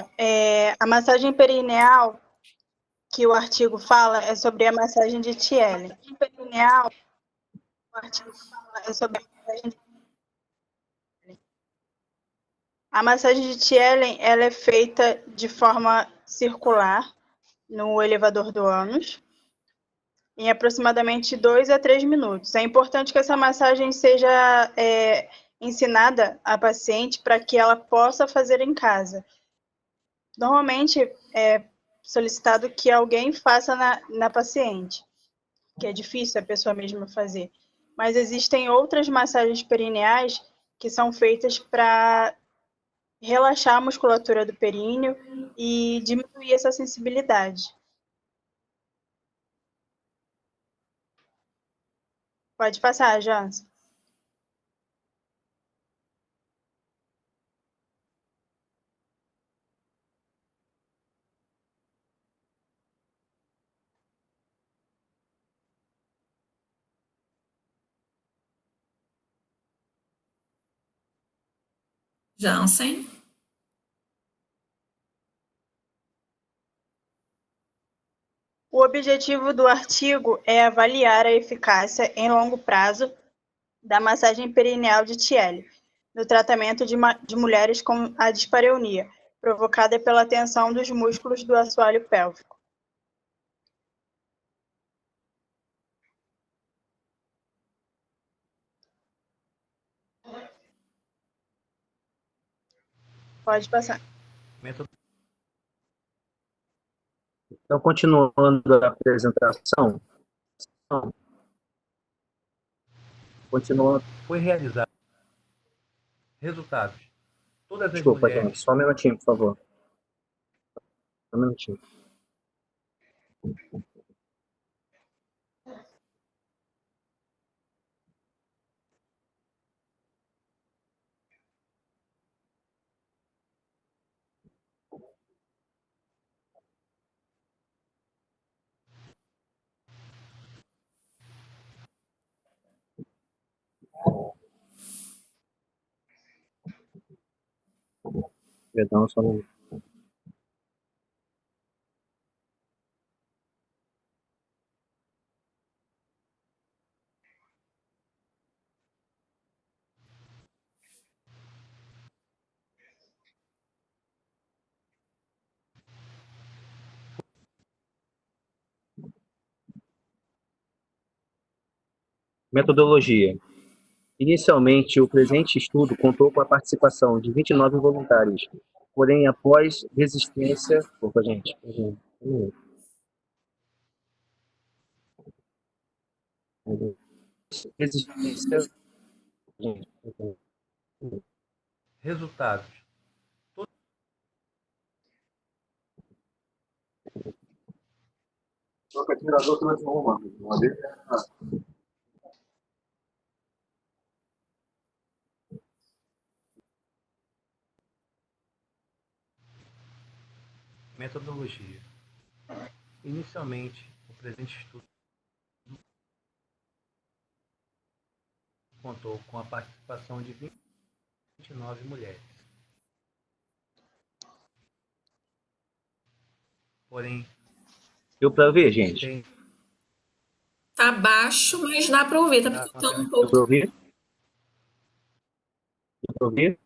a massagem perineal, que o artigo fala, é sobre a massagem de Thiele. Perineal, o artigo fala, é sobre a massagem de Thiele. A massagem de Thiele, ela é feita de forma circular no elevador do ânus, em aproximadamente 2 a 3 minutos. É importante que essa massagem seja ensinada à paciente para que ela possa fazer em casa. Normalmente é solicitado que alguém faça na paciente, que é difícil a pessoa mesma fazer. Mas existem outras massagens perineais que são feitas para relaxar a musculatura do períneo e diminuir essa sensibilidade. Pode passar, Jans. Jansen? O objetivo do artigo é avaliar a eficácia em longo prazo da massagem perineal de Thiele no tratamento de mulheres com a dispareunia, provocada pela tensão dos músculos do assoalho pélvico. Pode passar. Então, continuando a apresentação, Foi realizado. Resultados. Todas as Desculpa, mulheres. gente, só um minutinho, por favor. Só um minutinho. Perdão, só um minuto. Metodologia. Inicialmente, o presente estudo contou com a participação de 29 voluntários, porém, após resistência... Opa, gente. Resistência... Resultados. Só que atirador transforma. Uma vez... Metodologia. Inicialmente, o presente estudo contou com a participação de 29 mulheres. Porém, deu para ver, gente? Tá baixo, mas dá para ouvir. Tá picotando um pouco. Deu para ouvir? Deu para ouvir?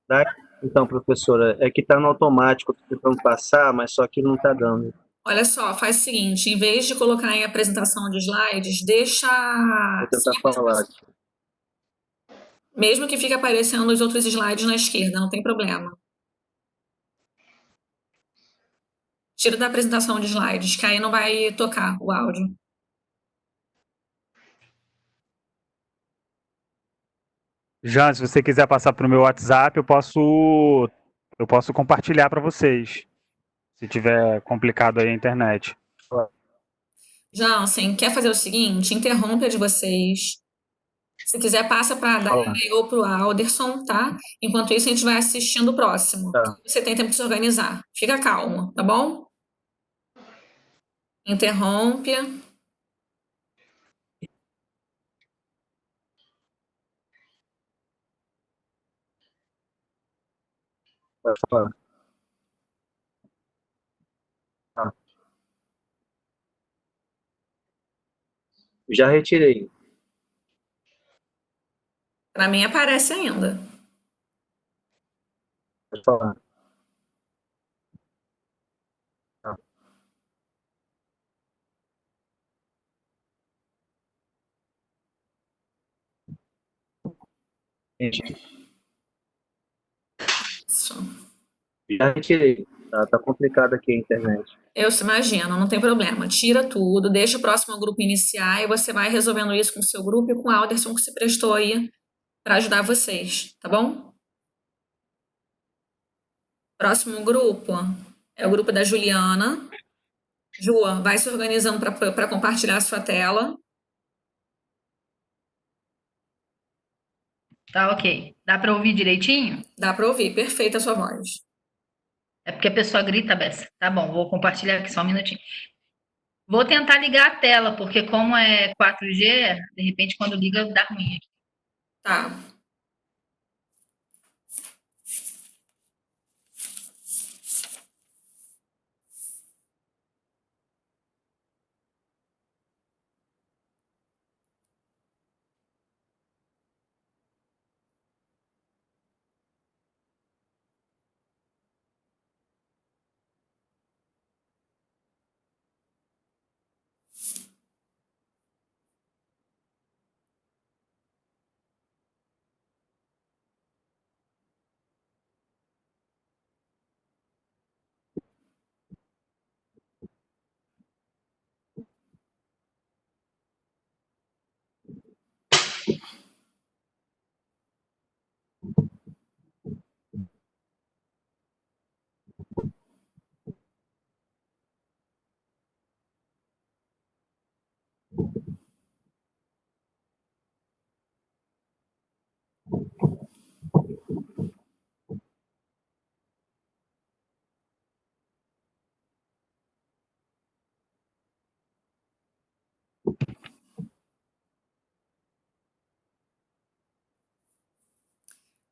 Tá? Então, professora, é que está no automático, estou tentando passar, mas só que não está dando. Olha só, faz o seguinte, em vez de colocar em apresentação de slides, deixa... Vou tentar falar aqui. Mesmo que fique aparecendo os outros slides na esquerda, não tem problema. Tira da apresentação de slides, que aí não vai tocar o áudio. Jean, se você quiser passar para o meu WhatsApp, eu posso compartilhar para vocês, se tiver complicado aí a internet. Jansen, quer fazer o seguinte? Interrompe a de vocês. Se quiser, passa para a Dai ou para o Alderson, tá? Enquanto isso, a gente vai assistindo o próximo. Tá. Você tem tempo de se organizar. Fica calmo, tá bom? Interrompe. Pode falar. Tá. Já retirei. Para mim, aparece ainda. Pode falar. Tá. Gente, Isso. já retirei. Tá complicado aqui a internet. Eu se imagino, não tem problema. Tira tudo, deixa o próximo grupo iniciar e você vai resolvendo isso com o seu grupo e com o Alderson que se prestou aí para ajudar vocês, tá bom? Próximo grupo é o grupo da Juliana. Ju, vai se organizando para compartilhar a sua tela. Tá ok. Dá para ouvir direitinho? Dá para ouvir, perfeita a sua voz. É porque a pessoa grita, Bessa. Tá bom, vou compartilhar aqui só um minutinho. Vou tentar ligar a tela, porque como é 4G, de repente quando liga dá ruim aqui. Tá.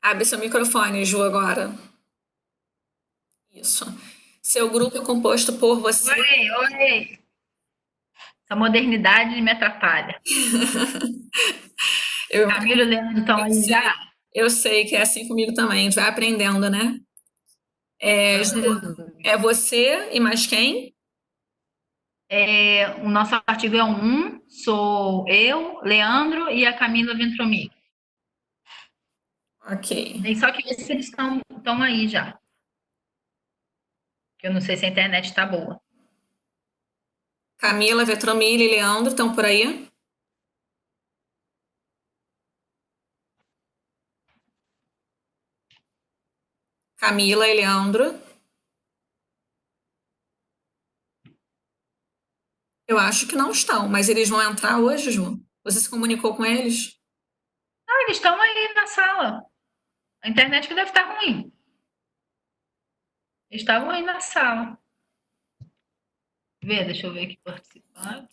Abre seu microfone, Ju, agora. Isso. Seu grupo é composto por você. Oi. Essa modernidade me atrapalha. Camila e Leandro estão aí já? Eu sei que é assim comigo também. A gente vai aprendendo, né? Ju, é você e mais quem? O nosso artigo é 1, sou eu, Leandro e a Camila Ventromic. Ok. E só que eles estão aí já. Que eu não sei se a internet está boa. Camila, Vetromilha e Leandro estão por aí? Camila e Leandro. Eu acho que não estão, mas eles vão entrar hoje, Ju? Você se comunicou com eles? Ah, eles estão aí na sala. A internet que deve estar ruim. Eles estavam aí na sala. Deixa eu ver aqui participar.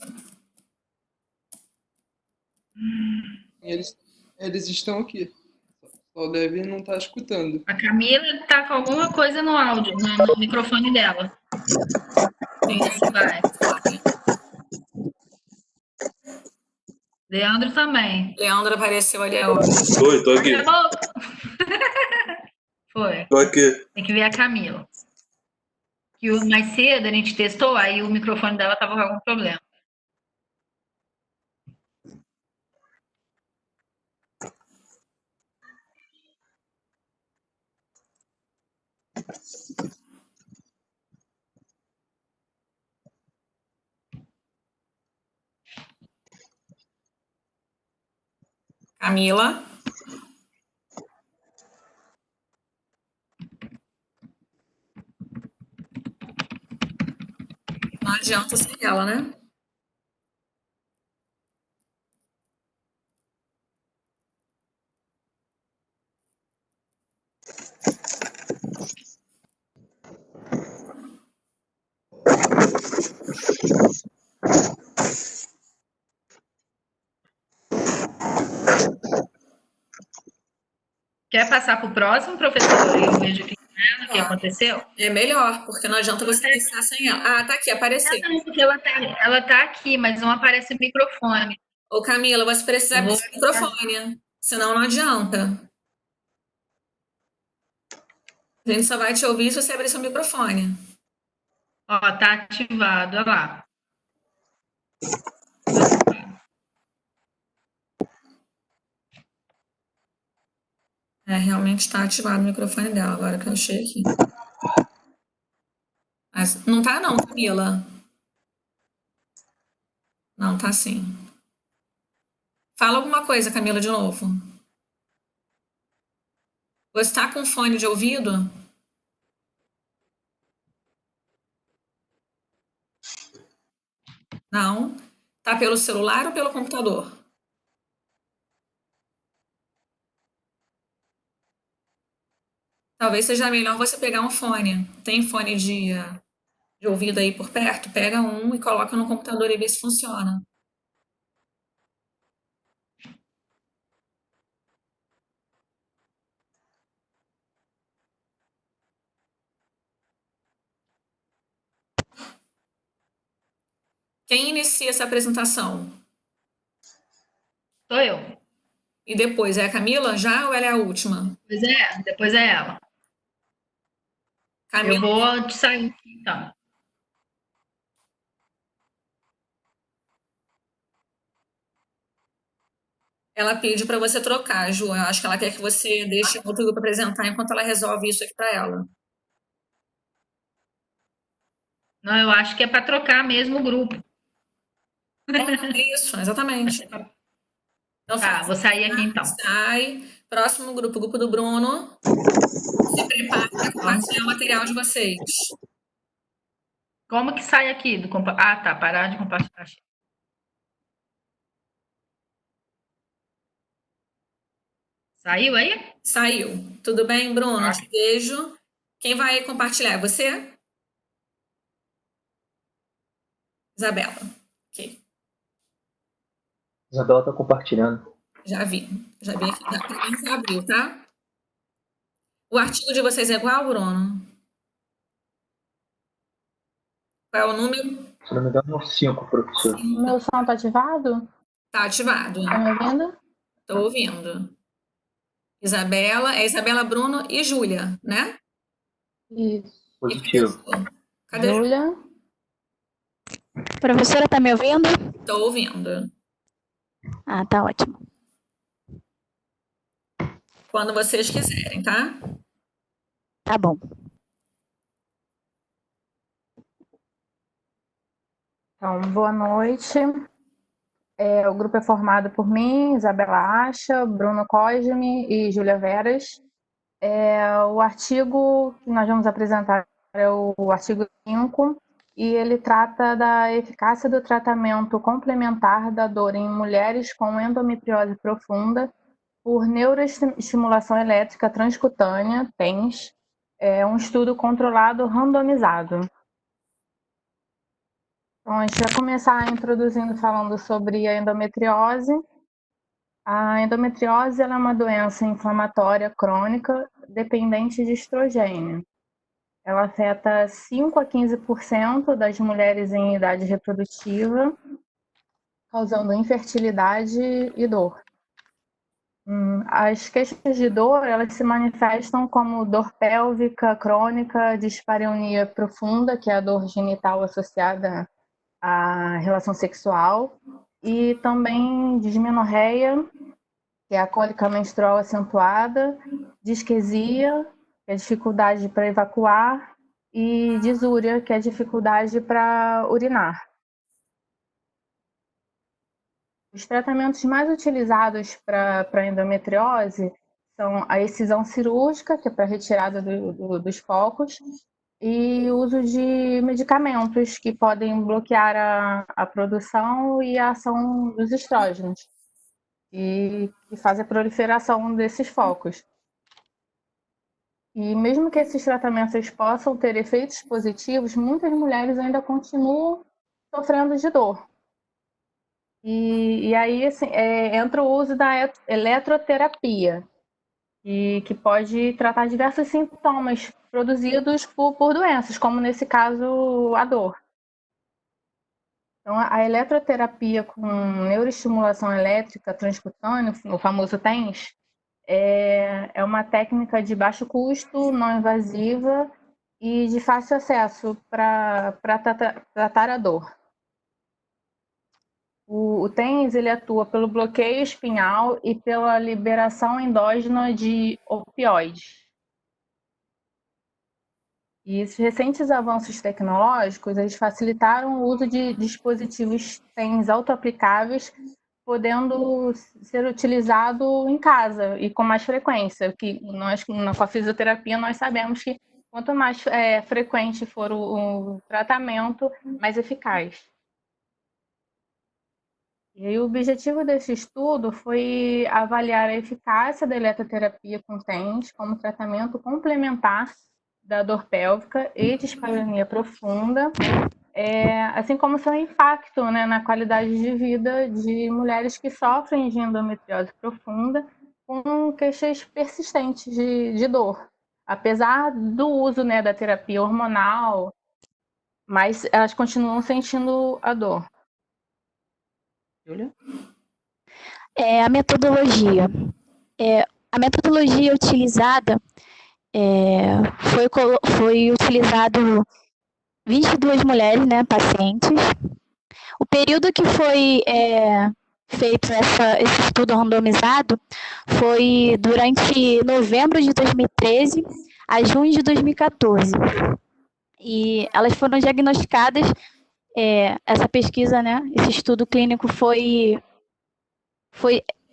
Eles estão aqui. Só devem não estar escutando. A Camila está com alguma coisa no áudio, no microfone dela. Vai. Leandro também. Leandro apareceu ali agora. Oi, tô aqui. Foi. Tô aqui. Tem que ver a Camila. Que mais cedo a gente testou, aí o microfone dela estava com algum problema. Camila. Não adianta ser ela, né? Quer passar para o próximo, professor? Eu vejo o que aconteceu. É melhor, porque não adianta você pensar sem ela. Ah, tá aqui, apareceu. Não, porque ela tá aqui, mas não aparece o microfone. Ô, Camila, você precisa abrir o microfone, senão não adianta. A gente só vai te ouvir se você abrir seu microfone. Ó, tá ativado, olha lá. Realmente está ativado o microfone dela, agora que eu achei aqui. Mas não tá não, Camila. Não, tá sim. Fala alguma coisa, Camila, de novo. Você tá com fone de ouvido? Não. Tá pelo celular ou pelo computador? Talvez seja melhor você pegar um fone. Tem fone de ouvido aí por perto? Pega um e coloca no computador e vê se funciona. Quem inicia essa apresentação? Sou eu. E depois, é a Camila já ou ela é a última? Depois é ela. Camila. Eu vou te sair, então. Ela pede para você trocar, Ju. Eu acho que ela quer que você deixe outro grupo apresentar enquanto ela resolve isso aqui para ela. Não, eu acho que é para trocar mesmo o grupo. Isso, exatamente. Então, tá, vou sair aqui então. Sai. Próximo grupo, o grupo do Bruno. Se prepare para compartilhar o material de vocês. Como que sai aqui? Ah, tá. Parar de compartilhar. Saiu aí? Saiu. Tudo bem, Bruno? Te vejo. Quem vai compartilhar? É você? Isabela. Ok. Isabela está compartilhando. Já vi aqui. Para mim já abriu, tá? O artigo de vocês é igual, Bruno? Qual é o número? Se não me engano, é o 5, professor. O meu som tá ativado? Tá ativado. Tá me ouvindo? Tô ouvindo. Isabela, Isabela, Bruno e Júlia, né? Isso. Positivo. Cadê Júlia? Professora, tá me ouvindo? Tô ouvindo. Ah, tá ótimo. Quando vocês quiserem, tá? Tá bom. Então, boa noite. O grupo é formado por mim, Isabela Acha, Bruno Cosme e Júlia Veras. O artigo que nós vamos apresentar é o artigo 5, e ele trata da eficácia do tratamento complementar da dor em mulheres com endometriose profunda por neuroestimulação elétrica transcutânea, TENS, um estudo controlado randomizado. Então, a gente vai começar introduzindo falando sobre a endometriose. A endometriose ela é uma doença inflamatória crônica dependente de estrogênio. Ela afeta 5 a 15% das mulheres em idade reprodutiva, causando infertilidade e dor. As queixas de dor, elas se manifestam como dor pélvica crônica, dispareunia profunda, que é a dor genital associada à relação sexual, e também dismenorreia, que é a cólica menstrual acentuada, disquesia, que é dificuldade para evacuar, e disúria, que é dificuldade para urinar. Os tratamentos mais utilizados para endometriose são a excisão cirúrgica, que é para retirada dos focos, e o uso de medicamentos que podem bloquear a produção e a ação dos estrógenos, e que fazem a proliferação desses focos. E mesmo que esses tratamentos possam ter efeitos positivos, muitas mulheres ainda continuam sofrendo de dor. E aí assim, entra o uso da eletroterapia, que pode tratar diversos sintomas produzidos por doenças, como nesse caso a dor. Então, a eletroterapia com neuroestimulação elétrica transcutânea, o famoso TENS, é uma técnica de baixo custo, não invasiva e de fácil acesso para tratar a dor. O TENS ele atua pelo bloqueio espinhal e pela liberação endógena de opioides. E esses recentes avanços tecnológicos eles facilitaram o uso de dispositivos TENS autoaplicáveis, podendo ser utilizado em casa e com mais frequência. Que nós, com a fisioterapia, nós sabemos que quanto mais frequente for o tratamento, mais eficaz. E aí, o objetivo desse estudo foi avaliar a eficácia da eletroterapia com TENS como tratamento complementar da dor pélvica e dispareunia profunda, assim como seu impacto, né, na qualidade de vida de mulheres que sofrem de endometriose profunda com queixas persistentes de dor. Apesar do uso, né, da terapia hormonal, mas elas continuam sentindo a dor. Júlia? A metodologia. A metodologia utilizada foi utilizado 22 mulheres, né, pacientes. O período que foi feito esse estudo randomizado foi durante novembro de 2013 a junho de 2014. E elas foram diagnosticadas, essa pesquisa, né, esse estudo clínico foi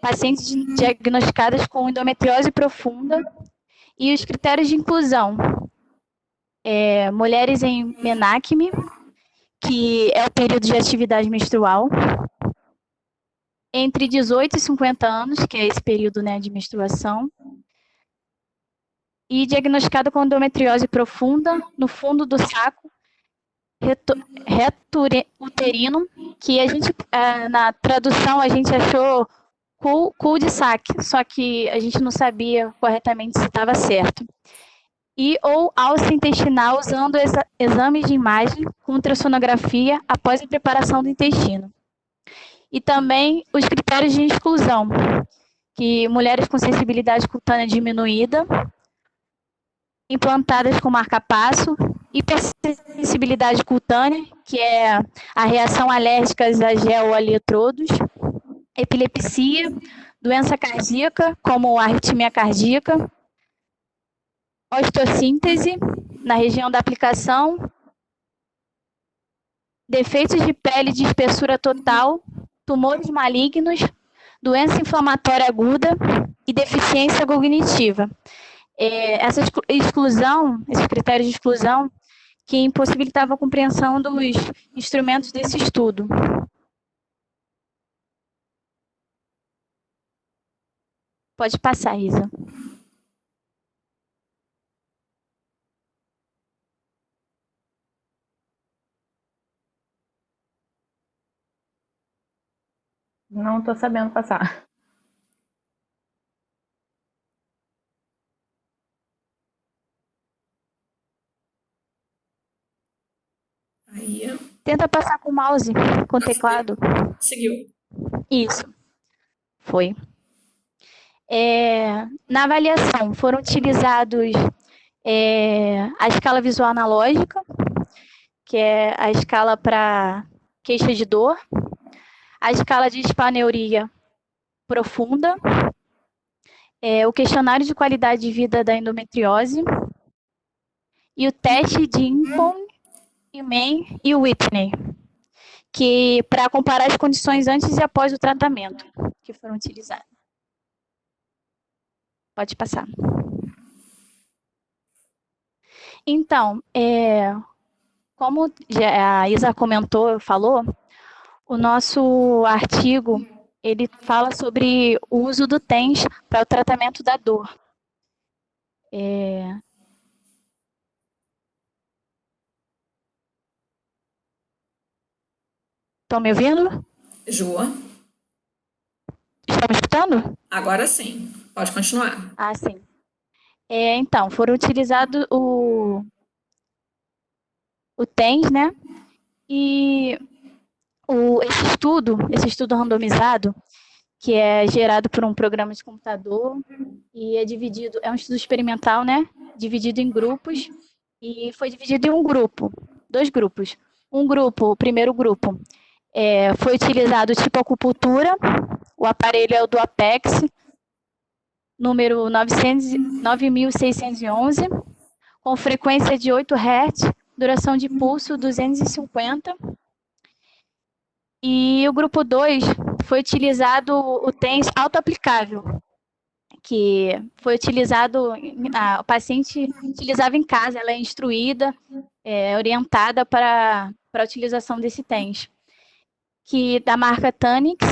pacientes diagnosticadas com endometriose profunda, e os critérios de inclusão: mulheres em menacme, que é o período de atividade menstrual, entre 18 e 50 anos, que é esse período, né, de menstruação, e diagnosticada com endometriose profunda no fundo do saco, reto-uterino, que a gente, na tradução, a gente achou cul-de-sac, só que a gente não sabia corretamente se estava certo. E ou alça intestinal usando exames de imagem com ultrassonografia após a preparação do intestino. E também os critérios de exclusão, que mulheres com sensibilidade cutânea diminuída, implantadas com marca-passo, hipersensibilidade cutânea, que é a reação alérgica a gel ou a eletrodos, epilepsia, doença cardíaca, como arritmia cardíaca, osteossíntese na região da aplicação, defeitos de pele de espessura total, tumores malignos, doença inflamatória aguda e deficiência cognitiva. Essa exclusão, esses critérios de exclusão, que impossibilitava a compreensão dos instrumentos desse estudo. Pode passar, Isa. Não estou sabendo passar. Aí, Tenta passar com o mouse, com o teclado. seguiu. Isso. Foi. Na avaliação, foram utilizados a escala visual analógica, que é a escala para queixa de dor, a escala de dispaneuria profunda, o questionário de qualidade de vida da endometriose e o teste de Impon, Imen e Whitney, que para comparar as condições antes e após o tratamento que foram utilizados. Pode passar. Então, como a Isa falou, o nosso artigo, ele fala sobre o uso do TENS para o tratamento da dor. Estão me ouvindo? Joa. Estão me escutando? Agora sim. Pode continuar. Ah, sim. Então, foram utilizados o TENS, né? E esse estudo randomizado, que é gerado por um programa de computador e é um estudo experimental, né? Dividido em grupos, e foi dividido em dois grupos. O primeiro grupo, foi utilizado tipo acupuntura, o aparelho é o do Apex, número 9611, com frequência de 8 Hz, duração de pulso 250. E o grupo 2 foi utilizado o TENS autoaplicável, que foi utilizado, o paciente utilizava em casa, ela é instruída, orientada para a utilização desse TENS, que da marca Tanix,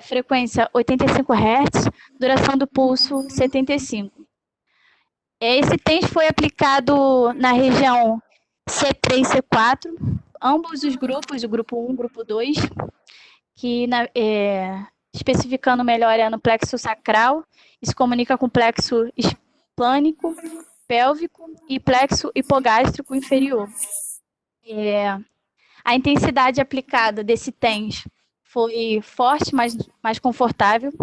frequência 85 Hz, duração do pulso 75. Esse TENS foi aplicado na região C3 e C4, ambos os grupos, o grupo 1 e o grupo 2, que especificando melhor no plexo sacral, e se comunica com o plexo esplânico, pélvico e plexo hipogástrico inferior. A intensidade aplicada desse TENS foi forte, mas mais confortável,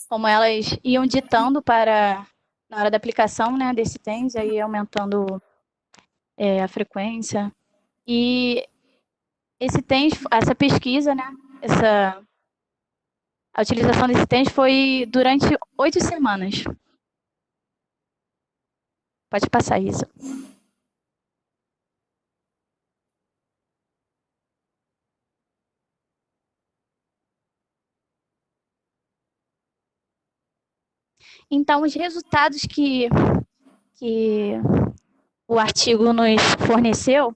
como elas iam ditando na hora da aplicação, né, desse TENS, aí aumentando a frequência. E esse TENS, essa pesquisa, né, a utilização desse TENS foi durante 8 semanas. Pode passar isso. Então, os resultados que o artigo nos forneceu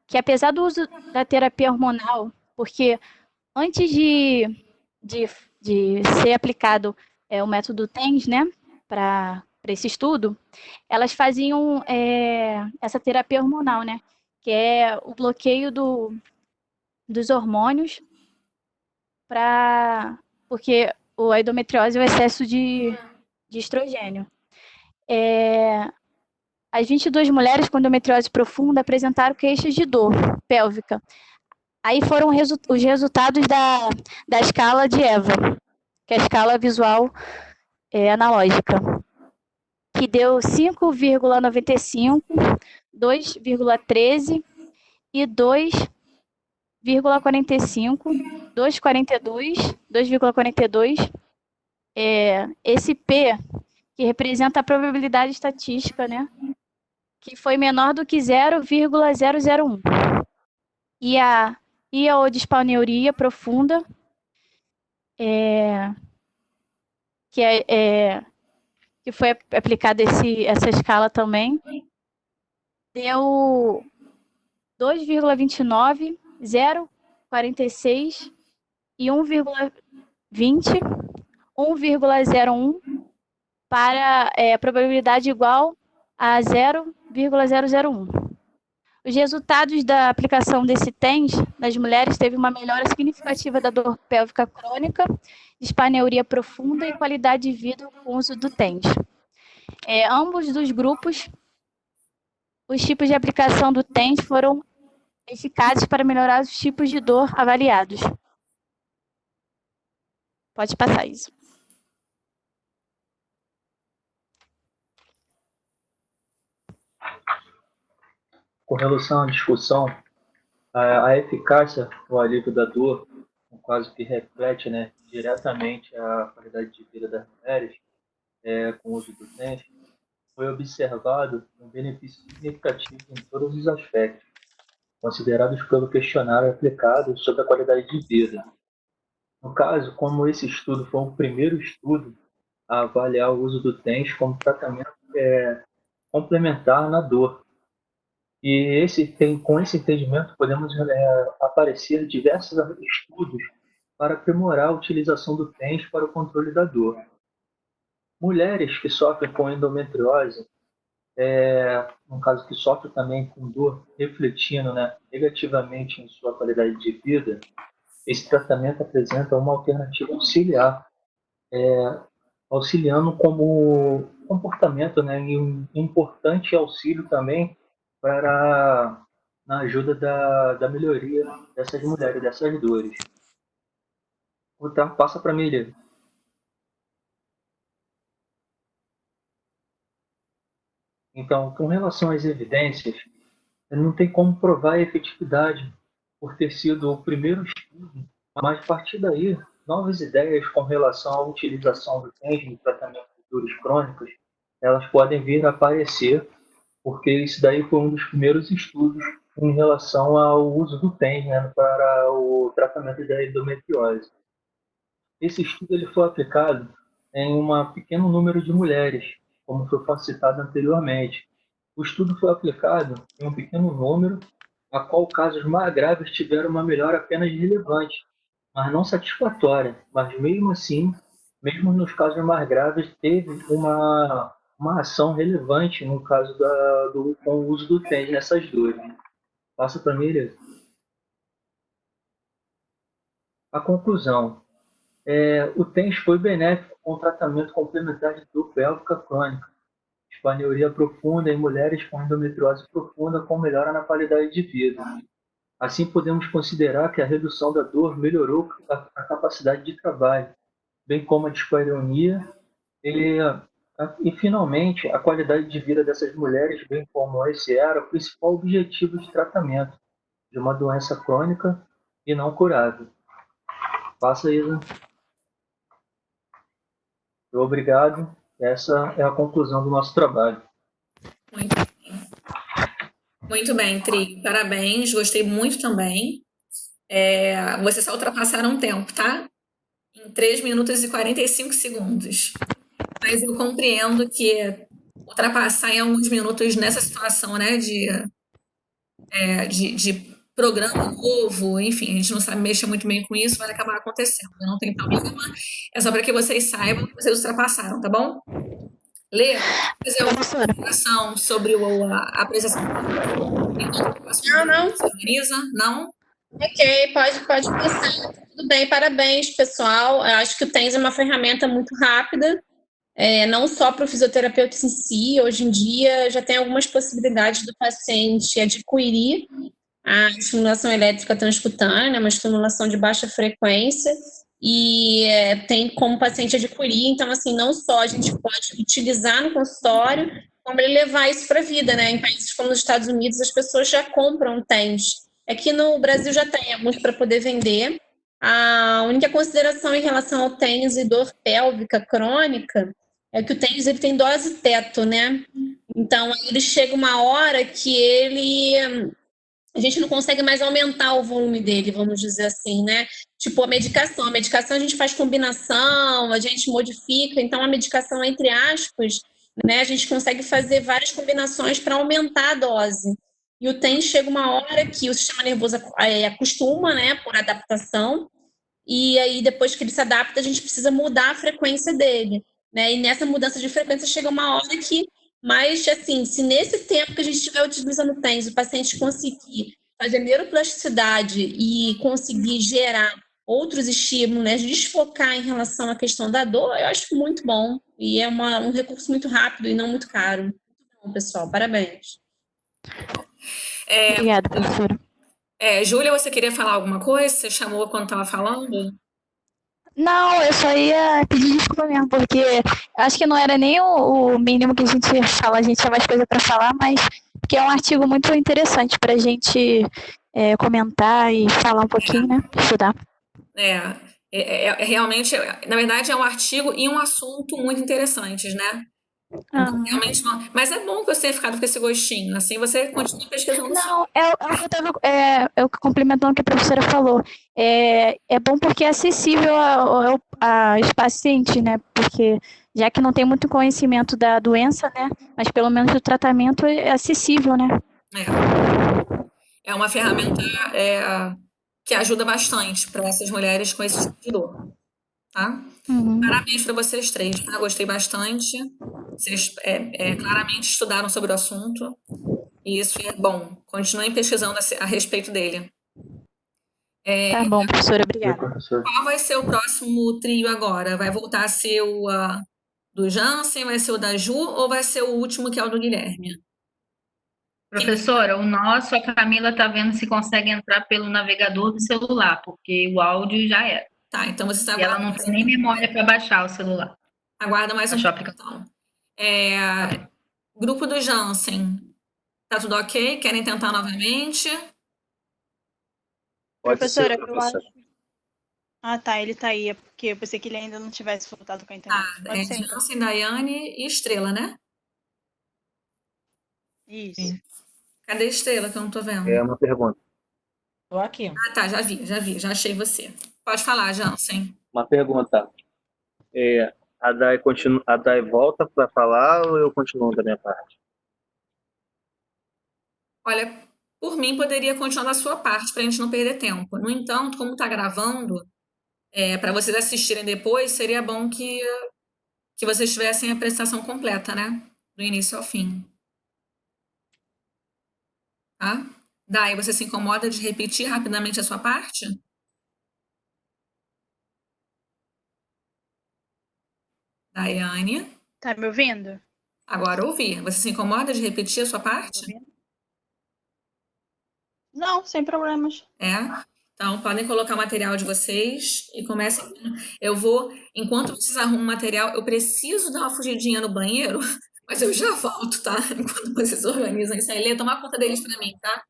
que, apesar do uso da terapia hormonal, porque antes de ser aplicado o método TENS, né, para esse estudo, elas faziam essa terapia hormonal, né? Que é o bloqueio dos hormônios, porque a endometriose é o excesso de estrogênio. As 22 mulheres com endometriose profunda apresentaram queixas de dor pélvica. Aí foram os resultados da escala de EVA, que é a escala visual analógica, que deu 5,95, 2,13 e 2,45, 2,42. Esse P, que representa a probabilidade estatística, né? Que foi menor do que 0,001. E a iodispaunuria profunda, que foi aplicada essa escala também, deu 2,29, 0,46 e 1,20, 1,01 para probabilidade igual a 0,001. Os resultados da aplicação desse TENS nas mulheres teve uma melhora significativa da dor pélvica crônica, dispareunia profunda e qualidade de vida com o uso do TENS. Ambos dos grupos, os tipos de aplicação do TENS foram eficazes para melhorar os tipos de dor avaliados. Pode passar isso. Com relação à discussão, a eficácia no alívio da dor, quase que reflete, né, diretamente a qualidade de vida das mulheres com o uso do TENS, foi observado um benefício significativo em todos os aspectos, considerados pelo questionário aplicado sobre a qualidade de vida. No caso, como esse estudo foi o primeiro estudo a avaliar o uso do TENS como tratamento complementar na dor, e com esse entendimento podemos aparecer diversos estudos para aprimorar a utilização do TENS para o controle da dor. Mulheres que sofrem com endometriose, no caso que sofrem também com dor, refletindo, né, negativamente em sua qualidade de vida, esse tratamento apresenta uma alternativa auxiliar, auxiliando como comportamento, né, e um importante auxílio também na ajuda da melhoria dessas mulheres, dessas dores. Passa para mim, Lívia. Então, com relação às evidências, não tem como provar a efetividade por ter sido o primeiro estudo, mas a partir daí, novas ideias com relação à utilização do TENS no tratamento de dores crônicas, elas podem vir a aparecer, porque isso daí foi um dos primeiros estudos em relação ao uso do TENS, né, para o tratamento da endometriose. Esse estudo ele foi aplicado em um pequeno número de mulheres, como foi citado anteriormente. O estudo foi aplicado em um pequeno número, a qual casos mais graves tiveram uma melhora apenas relevante, mas não satisfatória. Mas mesmo assim, mesmo nos casos mais graves, teve uma ação relevante no caso com o uso do TENS nessas dores. Passa para mim, Elisa. A conclusão. O TENS foi benéfico com o tratamento complementar de dor pélvica crônica, dispareunia profunda em mulheres com endometriose profunda com melhora na qualidade de vida. Assim, podemos considerar que a redução da dor melhorou a capacidade de trabalho, bem como a dispareunia e, finalmente, a qualidade de vida dessas mulheres, bem como esse era o principal objetivo de tratamento de uma doença crônica e não curável. Passa, Isa. Obrigado. Essa é a conclusão do nosso trabalho. Muito bem, Tri. Parabéns. Gostei muito também. Vocês só ultrapassaram o tempo, tá? Em 3 minutos e 45 segundos. Mas eu compreendo que ultrapassar em alguns minutos nessa situação, né, de programa novo, enfim, a gente não sabe mexer muito bem com isso, vai acabar acontecendo. Não tem problema. É só para que vocês saibam que vocês ultrapassaram, tá bom? Lê, fazer uma apresentação sobre a apresentação. Não. Você organiza? Não? Ok, pode começar. Tudo bem, parabéns, pessoal. Eu acho que o TENS é uma ferramenta muito rápida, não só para o fisioterapeuta em si. Hoje em dia já tem algumas possibilidades do paciente adquirir a estimulação elétrica transcutânea, uma estimulação de baixa frequência, e tem como paciente adquirir. Então, assim, não só a gente pode utilizar no consultório, como ele levar isso para a vida, né? Em países como os Estados Unidos, as pessoas já compram TENS. Aqui no Brasil já tem alguns para poder vender. A única consideração em relação ao TENS e dor pélvica crônica é que o TENS ele tem dose teto, né? Então, ele chega uma hora que a gente não consegue mais aumentar o volume dele, vamos dizer assim, né? Tipo, a medicação a gente faz combinação, a gente modifica, então a medicação, entre aspas, né, a gente consegue fazer várias combinações para aumentar a dose. E o TENS chega uma hora que o sistema nervoso acostuma, né, por adaptação, e aí depois que ele se adapta, a gente precisa mudar a frequência dele, né? E nessa mudança de frequência chega uma hora que, mas assim, se nesse tempo que a gente estiver utilizando o TENS, o paciente conseguir fazer neuroplasticidade e conseguir gerar outros estímulos, né, desfocar em relação à questão da dor, eu acho muito bom. E é um recurso muito rápido e não muito caro. Muito bom, pessoal. Parabéns. Obrigada, professora. Júlia, você queria falar alguma coisa? Você chamou quando estava falando? Não, eu só ia pedir desculpa mesmo, porque acho que não era nem o mínimo que a gente ia falar, a gente tinha mais coisa para falar, mas porque é um artigo muito interessante para a gente comentar e falar um pouquinho, né? Estudar. Realmente, na verdade, é um artigo e um assunto muito interessantes, né? Então, realmente, mas é bom que você tenha ficado com esse gostinho, assim você continua pesquisando. Não, eu complementando o que a professora falou, é bom porque é acessível aos pacientes, né? Porque já que não tem muito conhecimento da doença, né? Mas pelo menos o tratamento é acessível, né? É uma ferramenta que ajuda bastante para essas mulheres com esse tipo de dor, tá? Parabéns para vocês três, tá? Gostei bastante. Vocês claramente estudaram sobre o assunto e isso é bom. Continuem pesquisando a respeito dele. Tá bom, professora, obrigada. Qual vai ser o próximo trio agora? Vai voltar a ser o do Jansen, vai ser o da Ju ou vai ser o último que é o do Guilherme? Professora, o nosso, a Camila está vendo se consegue entrar pelo navegador do celular, porque o áudio já era. Tá, então vocês E ela não tem nem memória para baixar o celular. Aguarda mais um pouco, então. Grupo do Jansen, tá tudo ok? Querem tentar novamente? Professora, eu acho... Ah, tá, ele tá aí. É porque eu pensei que ele ainda não tivesse voltado com a internet. Pode ser, então. Jansen, Daiane e Estrela, né? Isso. Cadê a Estrela, que eu não tô vendo? É uma pergunta. Tô aqui. Ah, tá, já vi, já achei você. Pode falar, Jansen. Uma pergunta. A Dai volta para falar ou eu continuo da minha parte? Olha, por mim, poderia continuar da sua parte, para a gente não perder tempo. No entanto, como está gravando, para vocês assistirem depois, seria bom que vocês tivessem a apresentação completa, né? Do início ao fim. Tá? Dai, você se incomoda de repetir rapidamente a sua parte? Daiane? Tá me ouvindo? Agora ouvi. Você se incomoda de repetir a sua parte? Não, sem problemas. Então, podem colocar o material de vocês e comecem. Enquanto vocês arrumam o material, eu preciso dar uma fugidinha no banheiro, mas eu já volto, tá? Enquanto vocês organizam isso aí. Lê, toma conta deles pra mim, tá?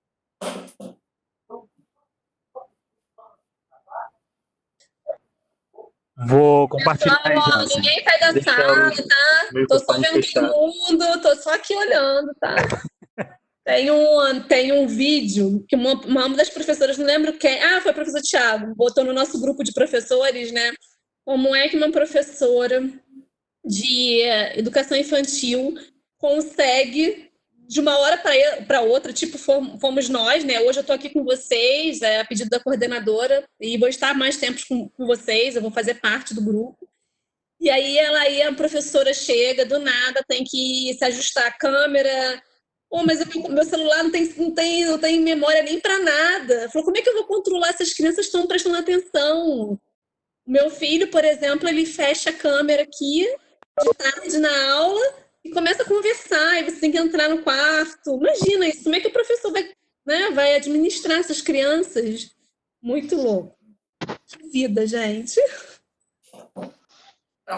Vou compartilhar. Pessoal, ninguém sai da sala, tá? Tô só vendo todo mundo, tô só aqui olhando, tá? Tem um vídeo que uma das professoras, não lembro quem, foi o professor Thiago, botou no nosso grupo de professores, né? Como é que uma professora de educação infantil consegue, de uma hora para outra, tipo, fomos nós, né? Hoje eu tô aqui com vocês, a pedido da coordenadora, e vou estar mais tempo com vocês, eu vou fazer parte do grupo. E aí a professora chega do nada, tem que se ajustar a câmera. Mas meu celular não tem memória nem para nada. Falou, como é que eu vou controlar se as crianças estão prestando atenção? Meu filho, por exemplo, ele fecha a câmera aqui, de tarde na aula, e começa a conversar, e você tem que entrar no quarto. Imagina isso, como é que o professor vai, né, vai administrar essas crianças? Muito louco. Que vida, gente.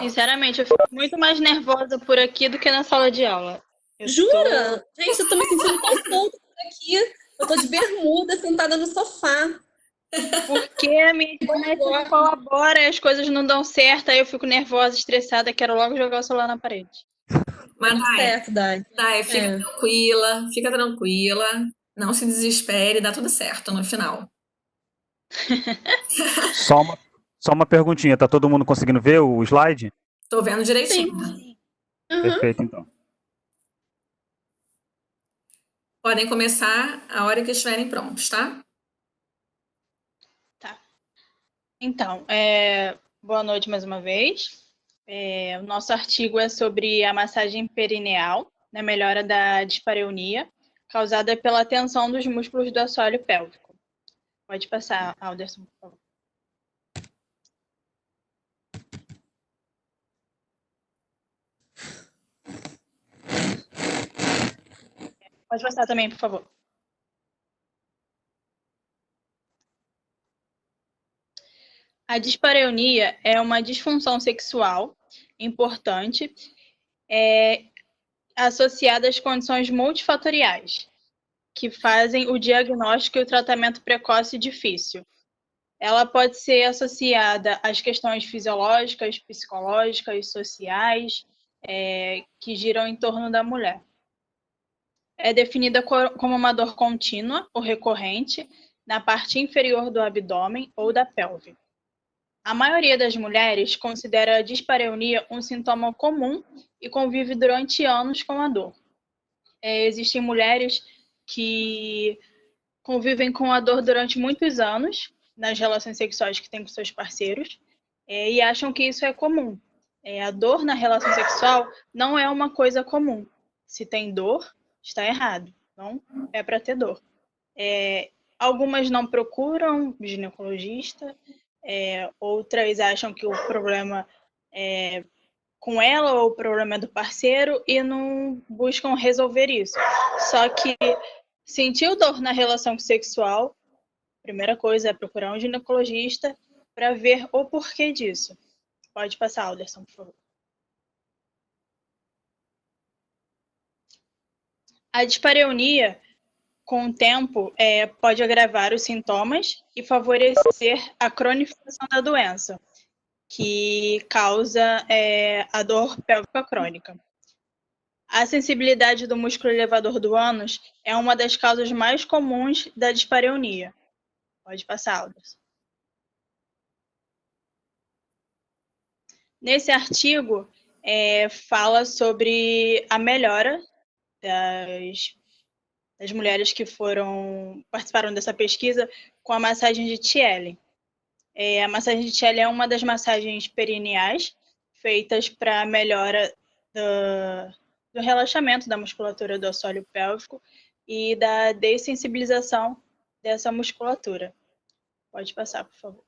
Sinceramente, eu fico muito mais nervosa por aqui do que na sala de aula. Jura? Gente, eu tô me sentindo tão solta por aqui. Eu tô de bermuda, sentada no sofá. Porque a minha internet não colabora e as coisas não dão certo, aí eu fico nervosa, estressada, quero logo jogar o celular na parede. Mas Dai, fica tranquila, não se desespere, dá tudo certo no final. Só uma perguntinha, tá todo mundo conseguindo ver o slide? Tô vendo direitinho. Sim. Perfeito, então. Podem começar a hora que estiverem prontos, tá? Então, boa noite mais uma vez. O nosso artigo é sobre a massagem perineal, na melhora da dispareunia, causada pela tensão dos músculos do assoalho pélvico. Pode passar, Alderson, por favor. Pode passar também, por favor. A dispareunia é uma disfunção sexual importante associada às condições multifatoriais, que fazem o diagnóstico e o tratamento precoce difícil. Ela pode ser associada às questões fisiológicas, psicológicas, sociais, que giram em torno da mulher. É definida como uma dor contínua ou recorrente na parte inferior do abdômen ou da pelve. A maioria das mulheres considera a dispareunia um sintoma comum e convive durante anos com a dor. Existem mulheres que convivem com a dor durante muitos anos nas relações sexuais que têm com seus parceiros e acham que isso é comum. A dor na relação sexual não é uma coisa comum. Se tem dor, está errado. Não é para ter dor. Algumas não procuram ginecologista, outras acham que o problema é com ela ou o problema é do parceiro e não buscam resolver isso. Só que sentiu dor na relação sexual, a primeira coisa é procurar um ginecologista para ver o porquê disso. Pode passar, Alderson, por favor. A dispareunia, com o tempo, pode agravar os sintomas e favorecer a cronificação da doença, que causa a dor pélvica crônica. A sensibilidade do músculo elevador do ânus é uma das causas mais comuns da dispareunia. Pode passar, Alderson. Nesse artigo, fala sobre a melhora das mulheres que participaram dessa pesquisa com a massagem de Thiele. A massagem de Thiele é uma das massagens perineais feitas para a melhora do relaxamento da musculatura do assoalho pélvico e da dessensibilização dessa musculatura. Pode passar, por favor.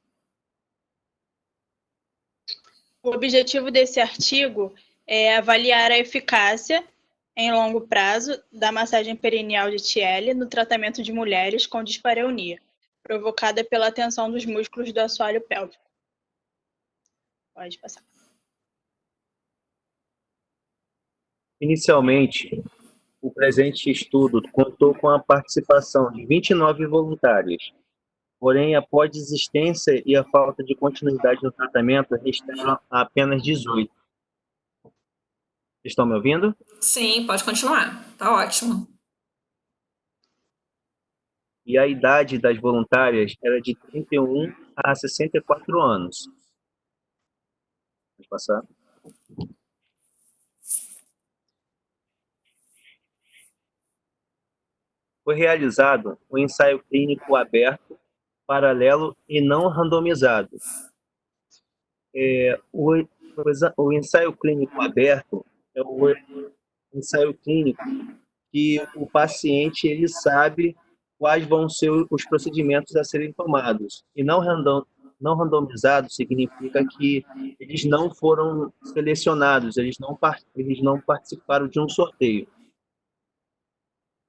O objetivo desse artigo é avaliar a eficácia em longo prazo da massagem perineal de Thiele no tratamento de mulheres com dispareunia, provocada pela tensão dos músculos do assoalho pélvico. Pode passar. Inicialmente, o presente estudo contou com a participação de 29 voluntários. Porém, após a desistência e a falta de continuidade no tratamento, restaram apenas 18. Estão me ouvindo? Sim, pode continuar. Tá ótimo. E a idade das voluntárias era de 31 a 64 anos. Pode passar. Foi realizado um ensaio clínico aberto, paralelo e não randomizado. O ensaio clínico aberto é o ensaio clínico que o paciente ele sabe quais vão ser os procedimentos a serem tomados. E não randomizado significa que eles não foram selecionados, eles não participaram de um sorteio.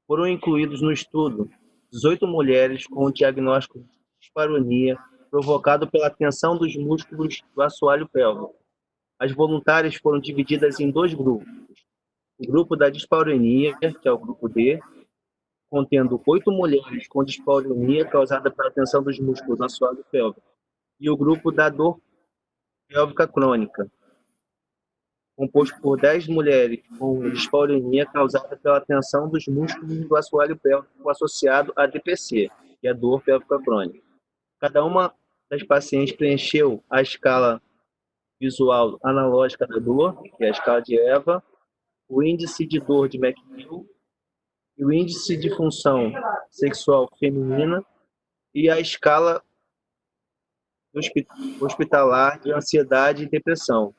Foram incluídos no estudo 18 mulheres com diagnóstico de dispareunia provocado pela tensão dos músculos do assoalho pélvico. As voluntárias foram divididas em 2 grupos. O grupo da dispareunia, que é o grupo D, contendo 8 mulheres com dispareunia causada pela tensão dos músculos do assoalho pélvico, e o grupo da dor pélvica crônica, composto por 10 mulheres com dispareunia causada pela tensão dos músculos do assoalho pélvico associado à DPC, que é a dor pélvica crônica. Cada uma das pacientes preencheu a escala visual analógica da dor, que é a escala de EVA, o índice de dor de McGill, e o índice de função sexual feminina e a escala hospitalar de ansiedade e depressão.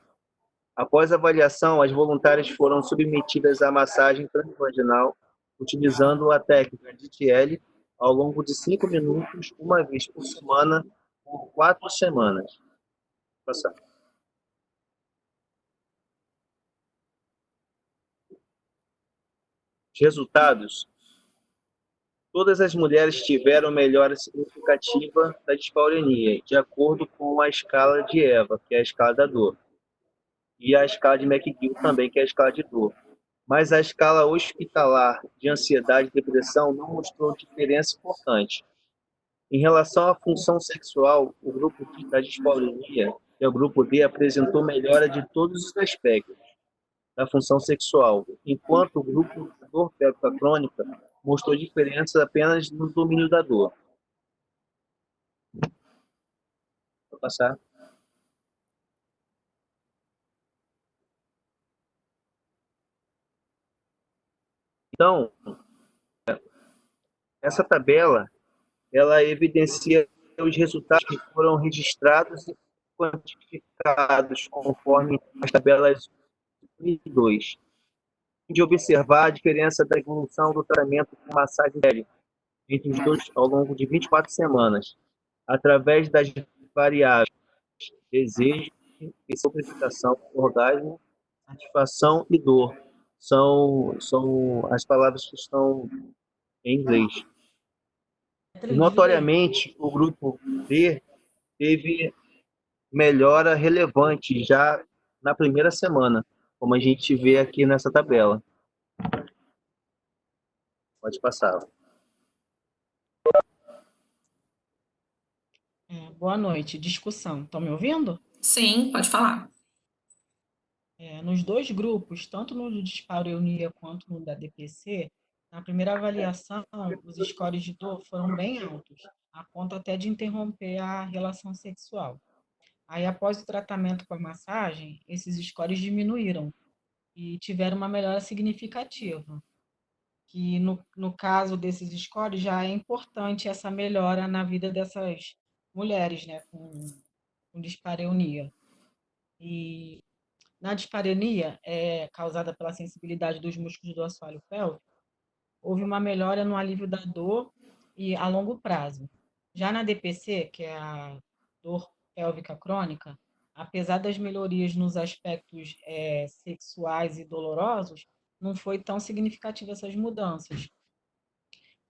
Após a avaliação, as voluntárias foram submetidas à massagem transvaginal utilizando a técnica de DTL ao longo de 5 minutos, uma vez por semana, por 4 semanas. Passar. Os resultados. Todas as mulheres tiveram melhora significativa da dispareunia, de acordo com a escala de EVA, que é a escala da dor, e a escala de McGill também, que é a escala de dor. Mas a escala hospitalar de ansiedade e depressão não mostrou diferença importante. Em relação à função sexual, o grupo da dispareunia, que é o grupo D, apresentou melhora de todos os aspectos da função sexual, enquanto o grupo da dor pélvica crônica mostrou diferenças apenas no domínio da dor. Vou passar. Então, essa tabela, ela evidencia os resultados que foram registrados e quantificados conforme as tabelas 1 e 2. De observar a diferença da evolução do tratamento com massagem aérea entre os dois ao longo de 24 semanas, através das variáveis desejo, excitação, orgasmo, satisfação e dor. São as palavras que estão em inglês. Notoriamente, o grupo D teve melhora relevante já na primeira semana, como a gente vê aqui nessa tabela. Pode passar. Boa noite. Discussão. Estão me ouvindo? Sim, pode falar. Nos 2 grupos, tanto no de dispareunia quanto no da DPC, na primeira avaliação, os scores de dor foram bem altos, a ponto até de interromper a relação sexual. Aí, após o tratamento com a massagem, esses scores diminuíram e tiveram uma melhora significativa. Que no caso desses scores, já é importante essa melhora na vida dessas mulheres, né, com dispareunia. E na dispareunia, causada pela sensibilidade dos músculos do assoalho pélvico, houve uma melhora no alívio da dor e a longo prazo. Já na DPC, que é a dor pélvica crônica, apesar das melhorias nos aspectos sexuais e dolorosos, não foi tão significativa essas mudanças.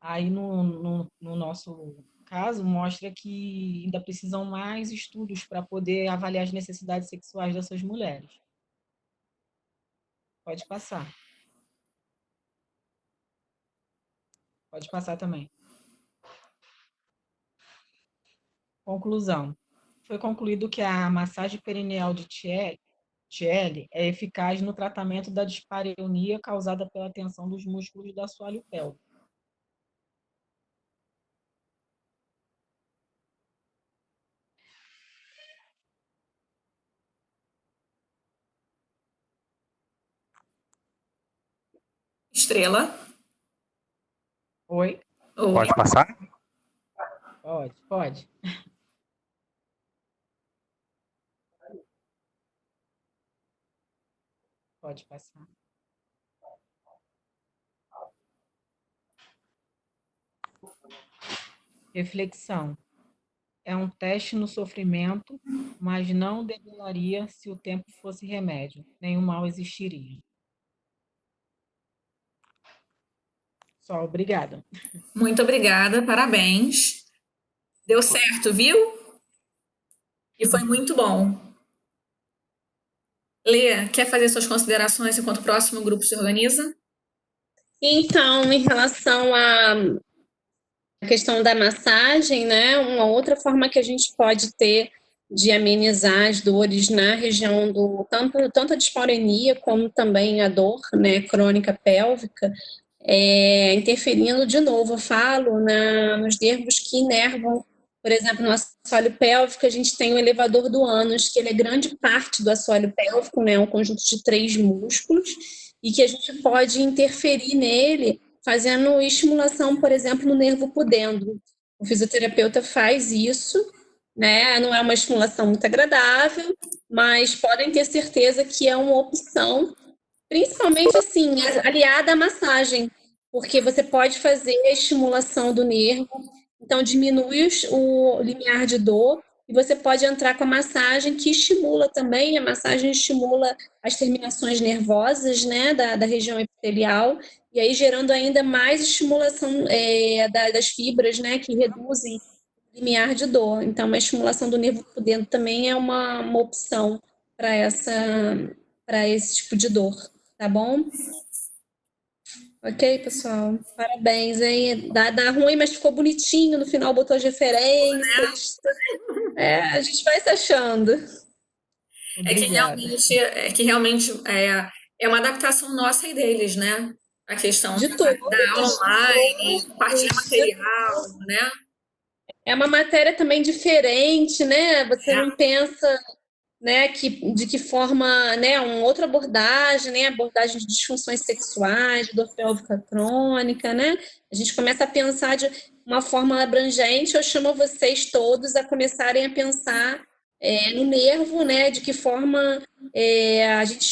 Aí, no nosso caso, mostra que ainda precisam mais estudos para poder avaliar as necessidades sexuais dessas mulheres. Pode passar. Pode passar também. Conclusão. Foi concluído que a massagem perineal de TL é eficaz no tratamento da dispareunia causada pela tensão dos músculos do assoalho pélvico. Estrela. Oi? Oi. Pode passar? Pode. Pode passar. Reflexão. É um teste no sofrimento, mas não debelaria se o tempo fosse remédio. Nenhum mal existiria. Só, obrigada. Muito obrigada, parabéns. Deu certo, viu? E foi muito bom. Lê, quer fazer suas considerações enquanto o próximo grupo se organiza? Então, em relação à questão da massagem, né? Uma outra forma que a gente pode ter de amenizar as dores na região do tanto a dispareunia como também a dor, né, crônica pélvica, interferindo de novo, eu falo nos nervos que inervam, por exemplo, no assoalho pélvico, a gente tem o elevador do ânus, que ele é grande parte do assoalho pélvico, né, um conjunto de 3 músculos, e que a gente pode interferir nele fazendo estimulação, por exemplo, no nervo pudendo. O fisioterapeuta faz isso, né? Não é uma estimulação muito agradável, mas podem ter certeza que é uma opção, principalmente assim, aliada à massagem, porque você pode fazer a estimulação do nervo, então diminui o limiar de dor, e você pode entrar com a massagem, que estimula também, a massagem estimula as terminações nervosas, né, da região epitelial, e aí gerando ainda mais estimulação das fibras, né, que reduzem o limiar de dor. Então, uma estimulação do nervo por dentro também é uma opção para esse tipo de dor, tá bom? Ok, pessoal? Parabéns, hein? Dá ruim, mas ficou bonitinho. No final botou as referências. A gente vai se achando. É que realmente é uma adaptação nossa e deles, né? A questão da aula online, compartilhar material, né? É uma matéria também diferente, né? Você não pensa, né, de que forma, né, uma outra abordagem, né, abordagem de disfunções sexuais, de dor pélvica crônica, né? A gente começa a pensar de uma forma abrangente. Eu chamo vocês todos a começarem a pensar no nervo, né, de que forma a gente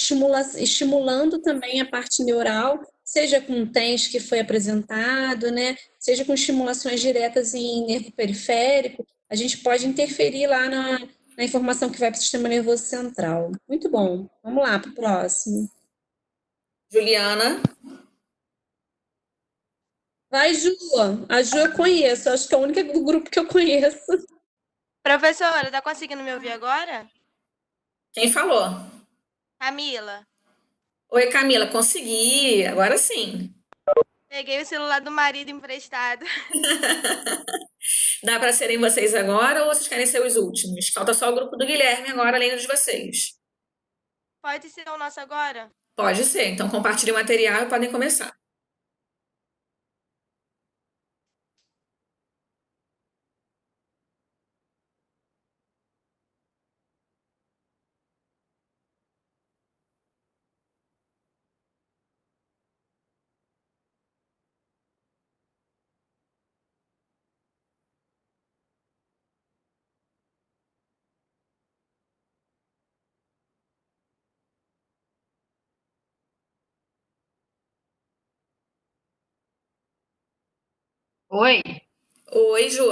estimulando também a parte neural, seja com o TENS que foi apresentado, né, seja com estimulações diretas em nervo periférico, a gente pode interferir lá na informação que vai para o sistema nervoso central. Muito bom. Vamos lá para o próximo. Juliana. Vai, Ju. A Ju eu conheço. Acho que é a única do grupo que eu conheço. Professora, tá conseguindo me ouvir agora? Quem falou? Camila. Oi, Camila. Consegui. Agora sim. Peguei o celular do marido emprestado. Dá para serem vocês agora ou vocês querem ser os últimos? Falta só o grupo do Guilherme agora, além de vocês. Pode ser o nosso agora? Pode ser. Então, compartilhe o material e podem começar. Oi. Oi, Ju.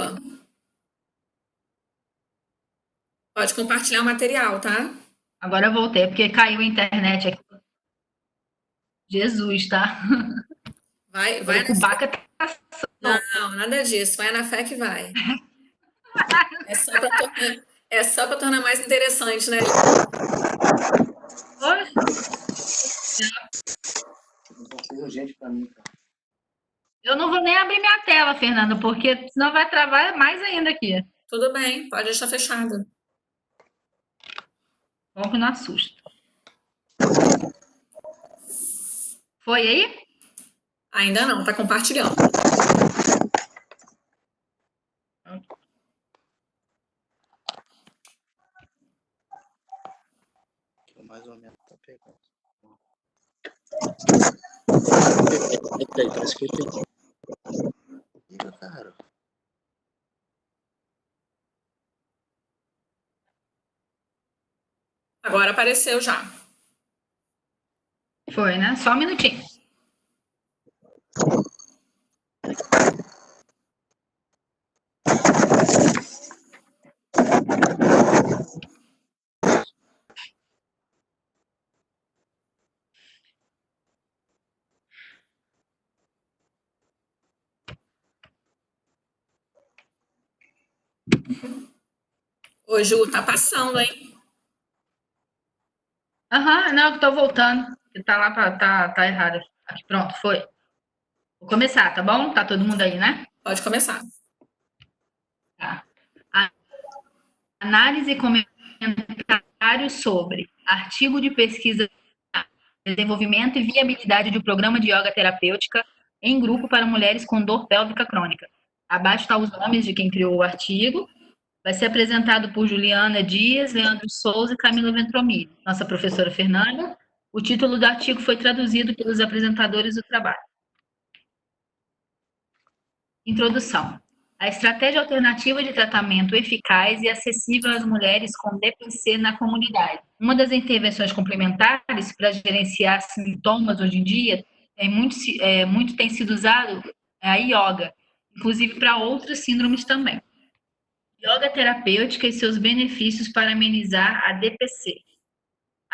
Pode compartilhar o material, tá? Agora eu voltei, porque caiu a internet aqui. Jesus, tá? Vai o Cubaca tá... Não, nada disso. Vai na fé que vai. É só para tornar mais interessante, né? Urgente para mim. Eu não vou nem abrir minha tela, Fernanda, porque senão vai travar mais ainda aqui. Tudo bem, pode deixar fechado. Bom que não assusta. Foi aí? Ainda não, tá compartilhando. Mais ou menos tá pegando. Parece que eu entendi. Liga, cara. Agora apareceu já. Foi, né? Só um minutinho. Ô, Ju, tá passando, hein? Aham, não, tô voltando. Tá lá, tá errado. Aqui, pronto, foi. Vou começar, tá bom? Tá todo mundo aí, né? Pode começar. Tá. Análise e comentário sobre artigo de pesquisa, desenvolvimento e viabilidade do programa de yoga terapêutica em grupo para mulheres com dor pélvica crônica. Abaixo estão os nomes de quem criou o artigo. Vai ser apresentado por Juliana Dias, Leandro Souza e Camila Ventromilho, nossa professora Fernanda. O título do artigo foi traduzido pelos apresentadores do trabalho. Introdução. A estratégia alternativa de tratamento eficaz e acessível às mulheres com DPC na comunidade. Uma das intervenções complementares para gerenciar sintomas hoje em dia, muito tem sido usado a yoga, inclusive para outras síndromes também. Yoga terapêutica e seus benefícios para amenizar a DPC.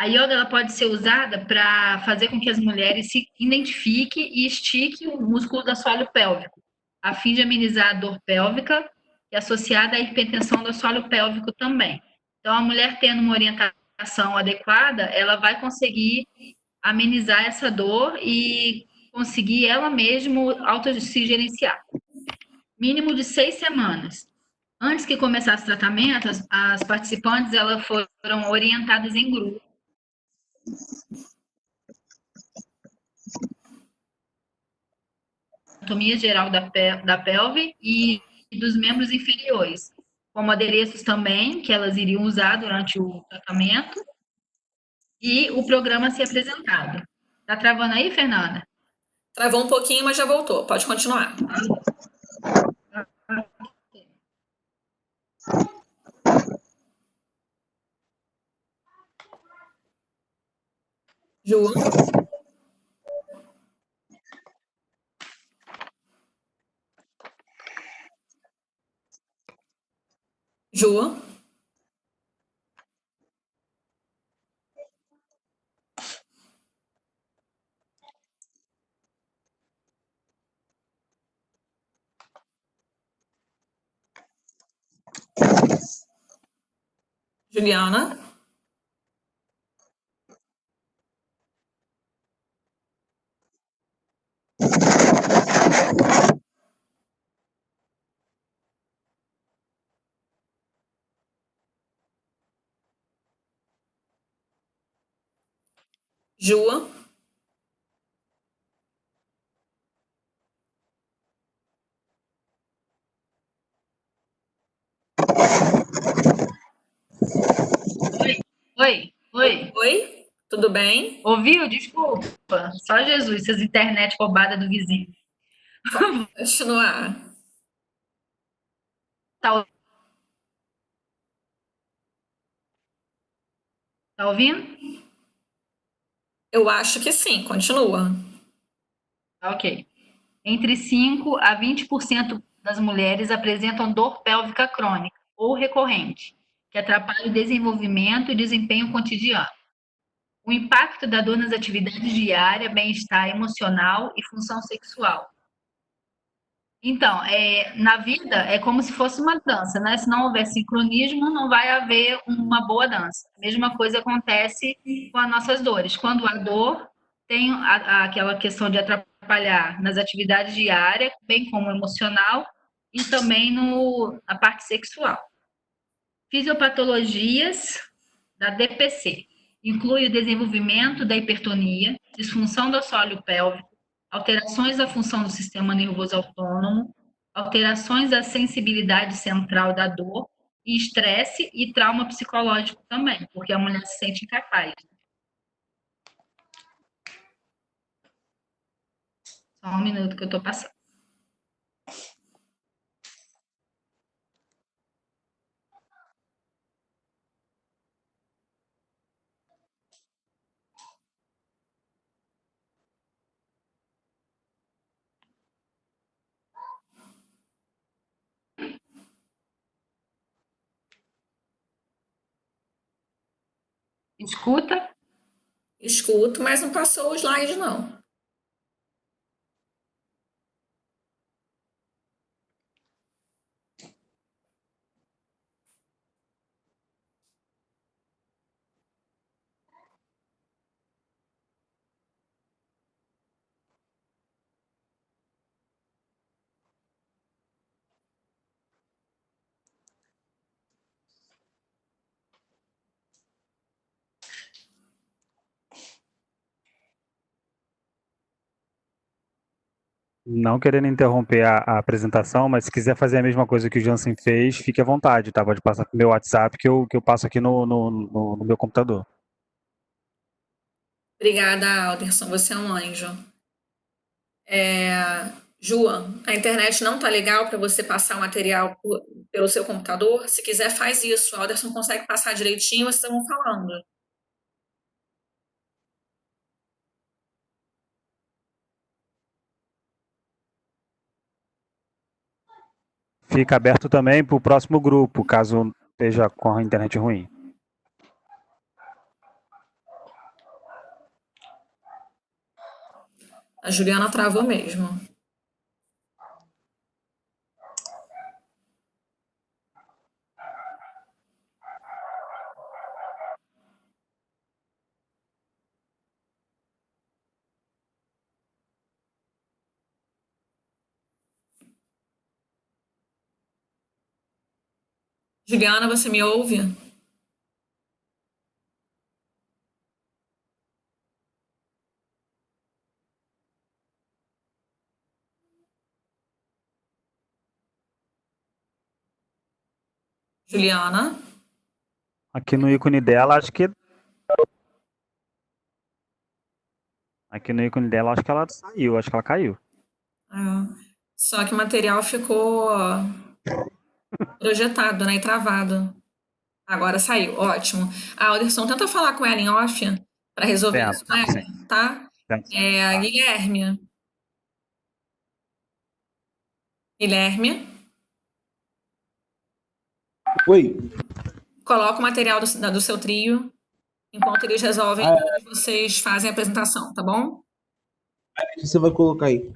A yoga ela pode ser usada para fazer com que as mulheres se identifiquem e estiquem o músculo do assoalho pélvico, a fim de amenizar a dor pélvica e associada à hipertensão do assoalho pélvico também. Então, a mulher tendo uma orientação adequada, ela vai conseguir amenizar essa dor e conseguir ela mesma auto se gerenciar. Mínimo de 6 semanas. Antes que começasse o tratamento, as participantes elas foram orientadas em grupo. Anatomia geral da pelve e dos membros inferiores, como adereços também, que elas iriam usar durante o tratamento, e o programa a ser apresentado. Tá travando aí, Fernanda? Travou um pouquinho, mas já voltou. Pode continuar. Ju? Ju? Juliana? Ju? Oi. Oi, tudo bem? Ouviu? Desculpa. Só Jesus, essas internet roubadas do vizinho. Continuar. Tá ouvindo? Eu acho que sim, continua. Ok. Entre 5 a 20% das mulheres apresentam dor pélvica crônica ou recorrente, que atrapalha o desenvolvimento e desempenho cotidiano. O impacto da dor nas atividades diárias, bem-estar emocional e função sexual. Então, na vida é como se fosse uma dança, né? Se não houver sincronismo, não vai haver uma boa dança. A mesma coisa acontece com as nossas dores. Quando há dor, tem aquela questão de atrapalhar nas atividades diárias, bem como emocional, e também na parte sexual. Fisiopatologias da DPC. Inclui o desenvolvimento da hipertonia, disfunção do assoalho pélvico, alterações da função do sistema nervoso autônomo, alterações da sensibilidade central da dor, e estresse e trauma psicológico também, porque a mulher se sente incapaz. Só um minuto que eu estou passando. Escuta? Escuto, mas não passou o slide, não. Não querendo interromper a apresentação, mas se quiser fazer a mesma coisa que o Jansen fez, fique à vontade, tá? Pode passar pro meu WhatsApp que eu passo aqui no meu computador. Obrigada, Alderson. Você é um anjo. João, a internet não tá legal para você passar o material pelo seu computador? Se quiser, faz isso. O Alderson consegue passar direitinho, vocês estão falando. Fica aberto também para o próximo grupo, caso esteja com a internet ruim. A Juliana travou mesmo. Juliana, você me ouve? Juliana? Aqui no ícone dela, acho que... Aqui no ícone dela, acho que ela saiu, acho que ela caiu. Só que o material ficou projetado, né, e travado. Agora saiu, ótimo. Alderson, tenta falar com ela em off para resolver Certo, isso, né? sim. Tá? Certo. Guilherme. Guilherme, Oi. coloca o material do seu trio enquanto eles resolvem, vocês fazem a apresentação, tá bom? O que você vai colocar aí?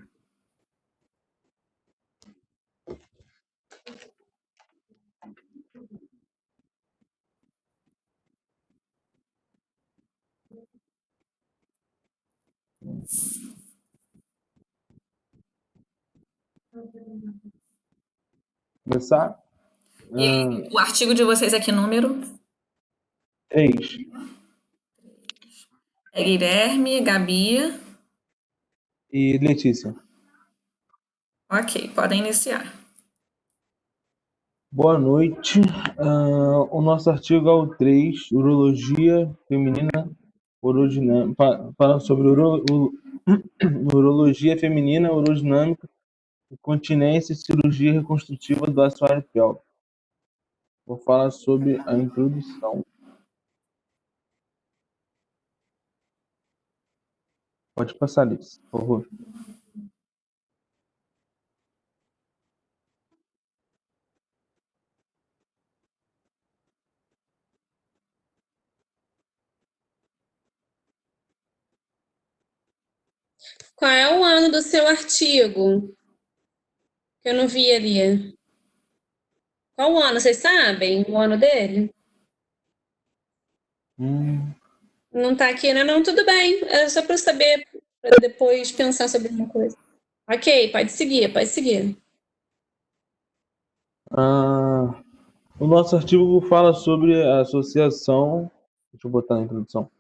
Começar? E o artigo de vocês é que número? 3. É Guilherme, Gabi. E Letícia. Ok, podem iniciar. Boa noite. O nosso artigo é o 3, Urologia Feminina Urodinâmica, falando sobre urologia feminina, urodinâmica, incontinência e cirurgia reconstrutiva do assoalho pélvico. Vou falar sobre a introdução. Pode passar, Liz, por favor. Qual é o ano do seu artigo? Eu não vi ali. Qual o ano? Vocês sabem o ano dele? Não tá aqui, né? Não, tudo bem. É só para eu saber, para depois pensar sobre uma coisa. Ok, pode seguir, pode seguir. O nosso artigo fala sobre a associação... Deixa eu botar na introdução.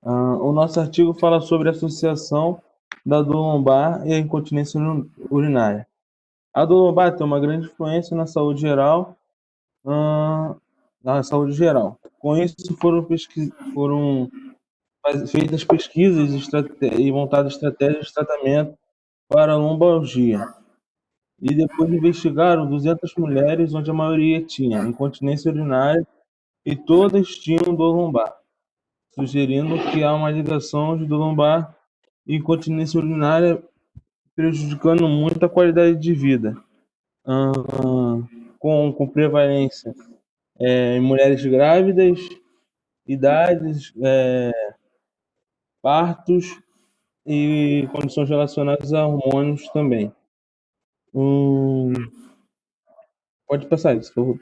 O nosso artigo fala sobre a associação da dor lombar e a incontinência urinária. A dor lombar tem uma grande influência na saúde geral. Com isso, foram feitas pesquisas e montadas estratégias de tratamento para a lombalgia. E depois investigaram 200 mulheres, onde a maioria tinha incontinência urinária e todas tinham dor lombar, sugerindo que há uma ligação de dor lombar e incontinência urinária, prejudicando muito a qualidade de vida. com prevalência em mulheres grávidas, idades, partos e condições relacionadas a hormônios também. Pode passar isso, por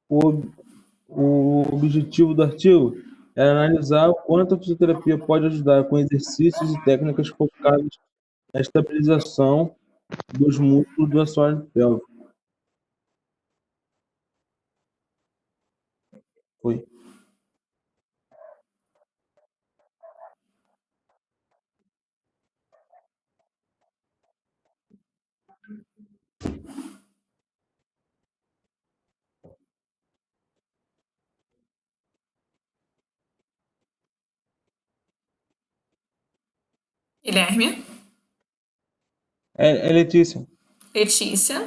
favor. O objetivo do artigo é analisar o quanto a fisioterapia pode ajudar com exercícios e técnicas focadas na estabilização dos músculos do assoalho pélvico. Foi. Guilherme? É Letícia. Letícia?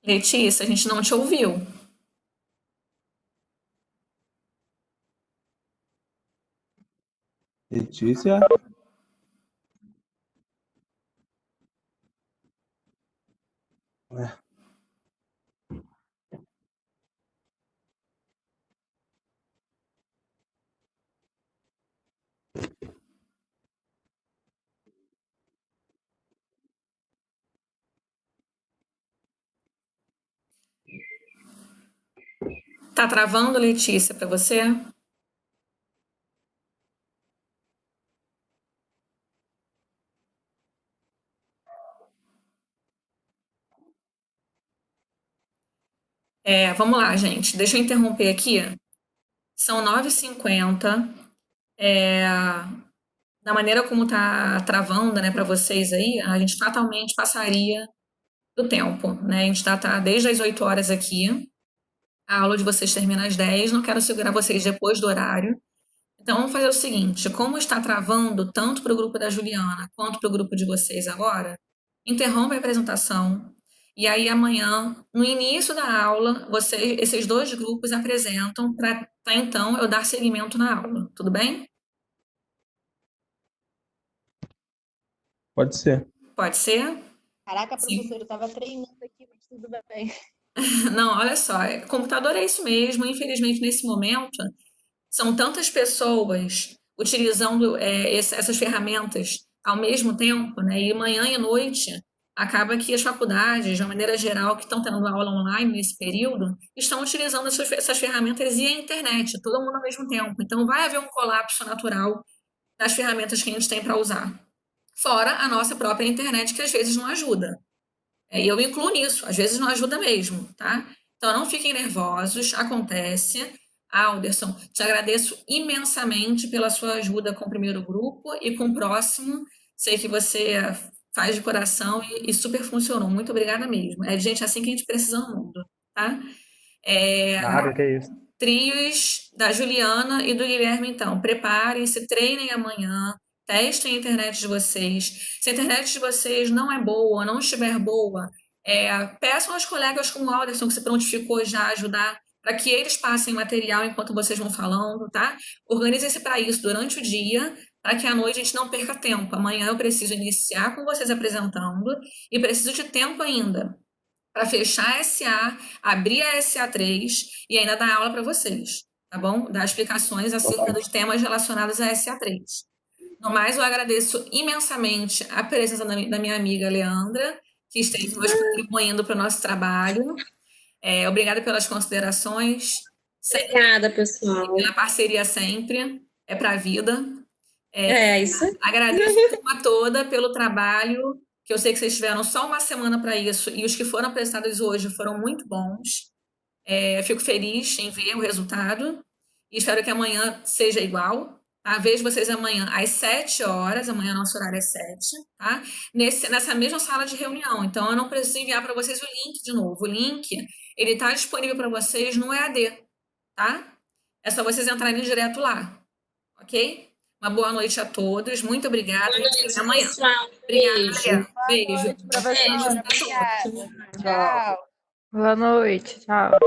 Letícia, a gente não te ouviu. Letícia? Tá travando, Letícia, para você? Vamos lá, gente. Deixa eu interromper aqui. São 9h50. Da maneira como tá travando, né, para vocês aí, a gente fatalmente passaria do tempo, né? A gente tá desde as 8 horas aqui. A aula de vocês termina às 10. Não quero segurar vocês depois do horário. Então, vamos fazer o seguinte: como está travando tanto para o grupo da Juliana quanto para o grupo de vocês agora, interrompe a apresentação. E aí, amanhã, no início da aula, esses dois grupos apresentam para então eu dar seguimento na aula. Tudo bem? Pode ser. Pode ser? Caraca, professora, eu estava treinando aqui, mas tudo bem. Não, olha só, computador é isso mesmo. Infelizmente, nesse momento, são tantas pessoas utilizando essas ferramentas ao mesmo tempo, né? E manhã e noite, acaba que as faculdades, de uma maneira geral, que estão tendo aula online nesse período, estão utilizando essas ferramentas e a internet, todo mundo ao mesmo tempo. Então, vai haver um colapso natural das ferramentas que a gente tem para usar. Fora a nossa própria internet, que às vezes não ajuda. E eu incluo nisso, às vezes não ajuda mesmo, tá? Então, não fiquem nervosos, acontece. Alderson, te agradeço imensamente pela sua ajuda com o primeiro grupo e com o próximo. Sei que você faz de coração e super funcionou. Muito obrigada mesmo. É de gente assim que a gente precisa no mundo, tá? Nada, que é isso. Trios da Juliana e do Guilherme, então. Preparem-se, treinem amanhã, testem a internet de vocês. Se a internet de vocês não é boa, não estiver boa, peçam aos colegas como o Alderson, que se prontificou já a ajudar, para que eles passem material enquanto vocês vão falando, tá? Organizem-se para isso durante o dia, para que à noite a gente não perca tempo. Amanhã eu preciso iniciar com vocês apresentando e preciso de tempo ainda para fechar a SA, abrir a SA3 e ainda dar aula para vocês, tá bom? Dar explicações acerca dos temas relacionados à SA3. No mais, eu agradeço imensamente a presença da minha amiga Leandra, que esteve hoje contribuindo para o nosso trabalho. Obrigada pelas considerações. Obrigada, pessoal. Pela parceria sempre. É para a vida. Isso. Agradeço a turma toda pelo trabalho, que eu sei que vocês tiveram só uma semana para isso, e os que foram apresentados hoje foram muito bons. Fico feliz em ver o resultado e espero que amanhã seja igual. Tá? Vejo vocês amanhã às 7 horas, amanhã nosso horário é 7, tá? Nessa mesma sala de reunião. Então, eu não preciso enviar para vocês o link de novo. O link, ele está disponível para vocês no EAD, tá? É só vocês entrarem direto lá, ok? Uma boa noite a todos. Muito obrigada. A gente se vê amanhã. Pessoal, Obrigada, beijo. Maria. Boa Beijo. noite, professora. Obrigada. Tchau. Boa noite, tchau.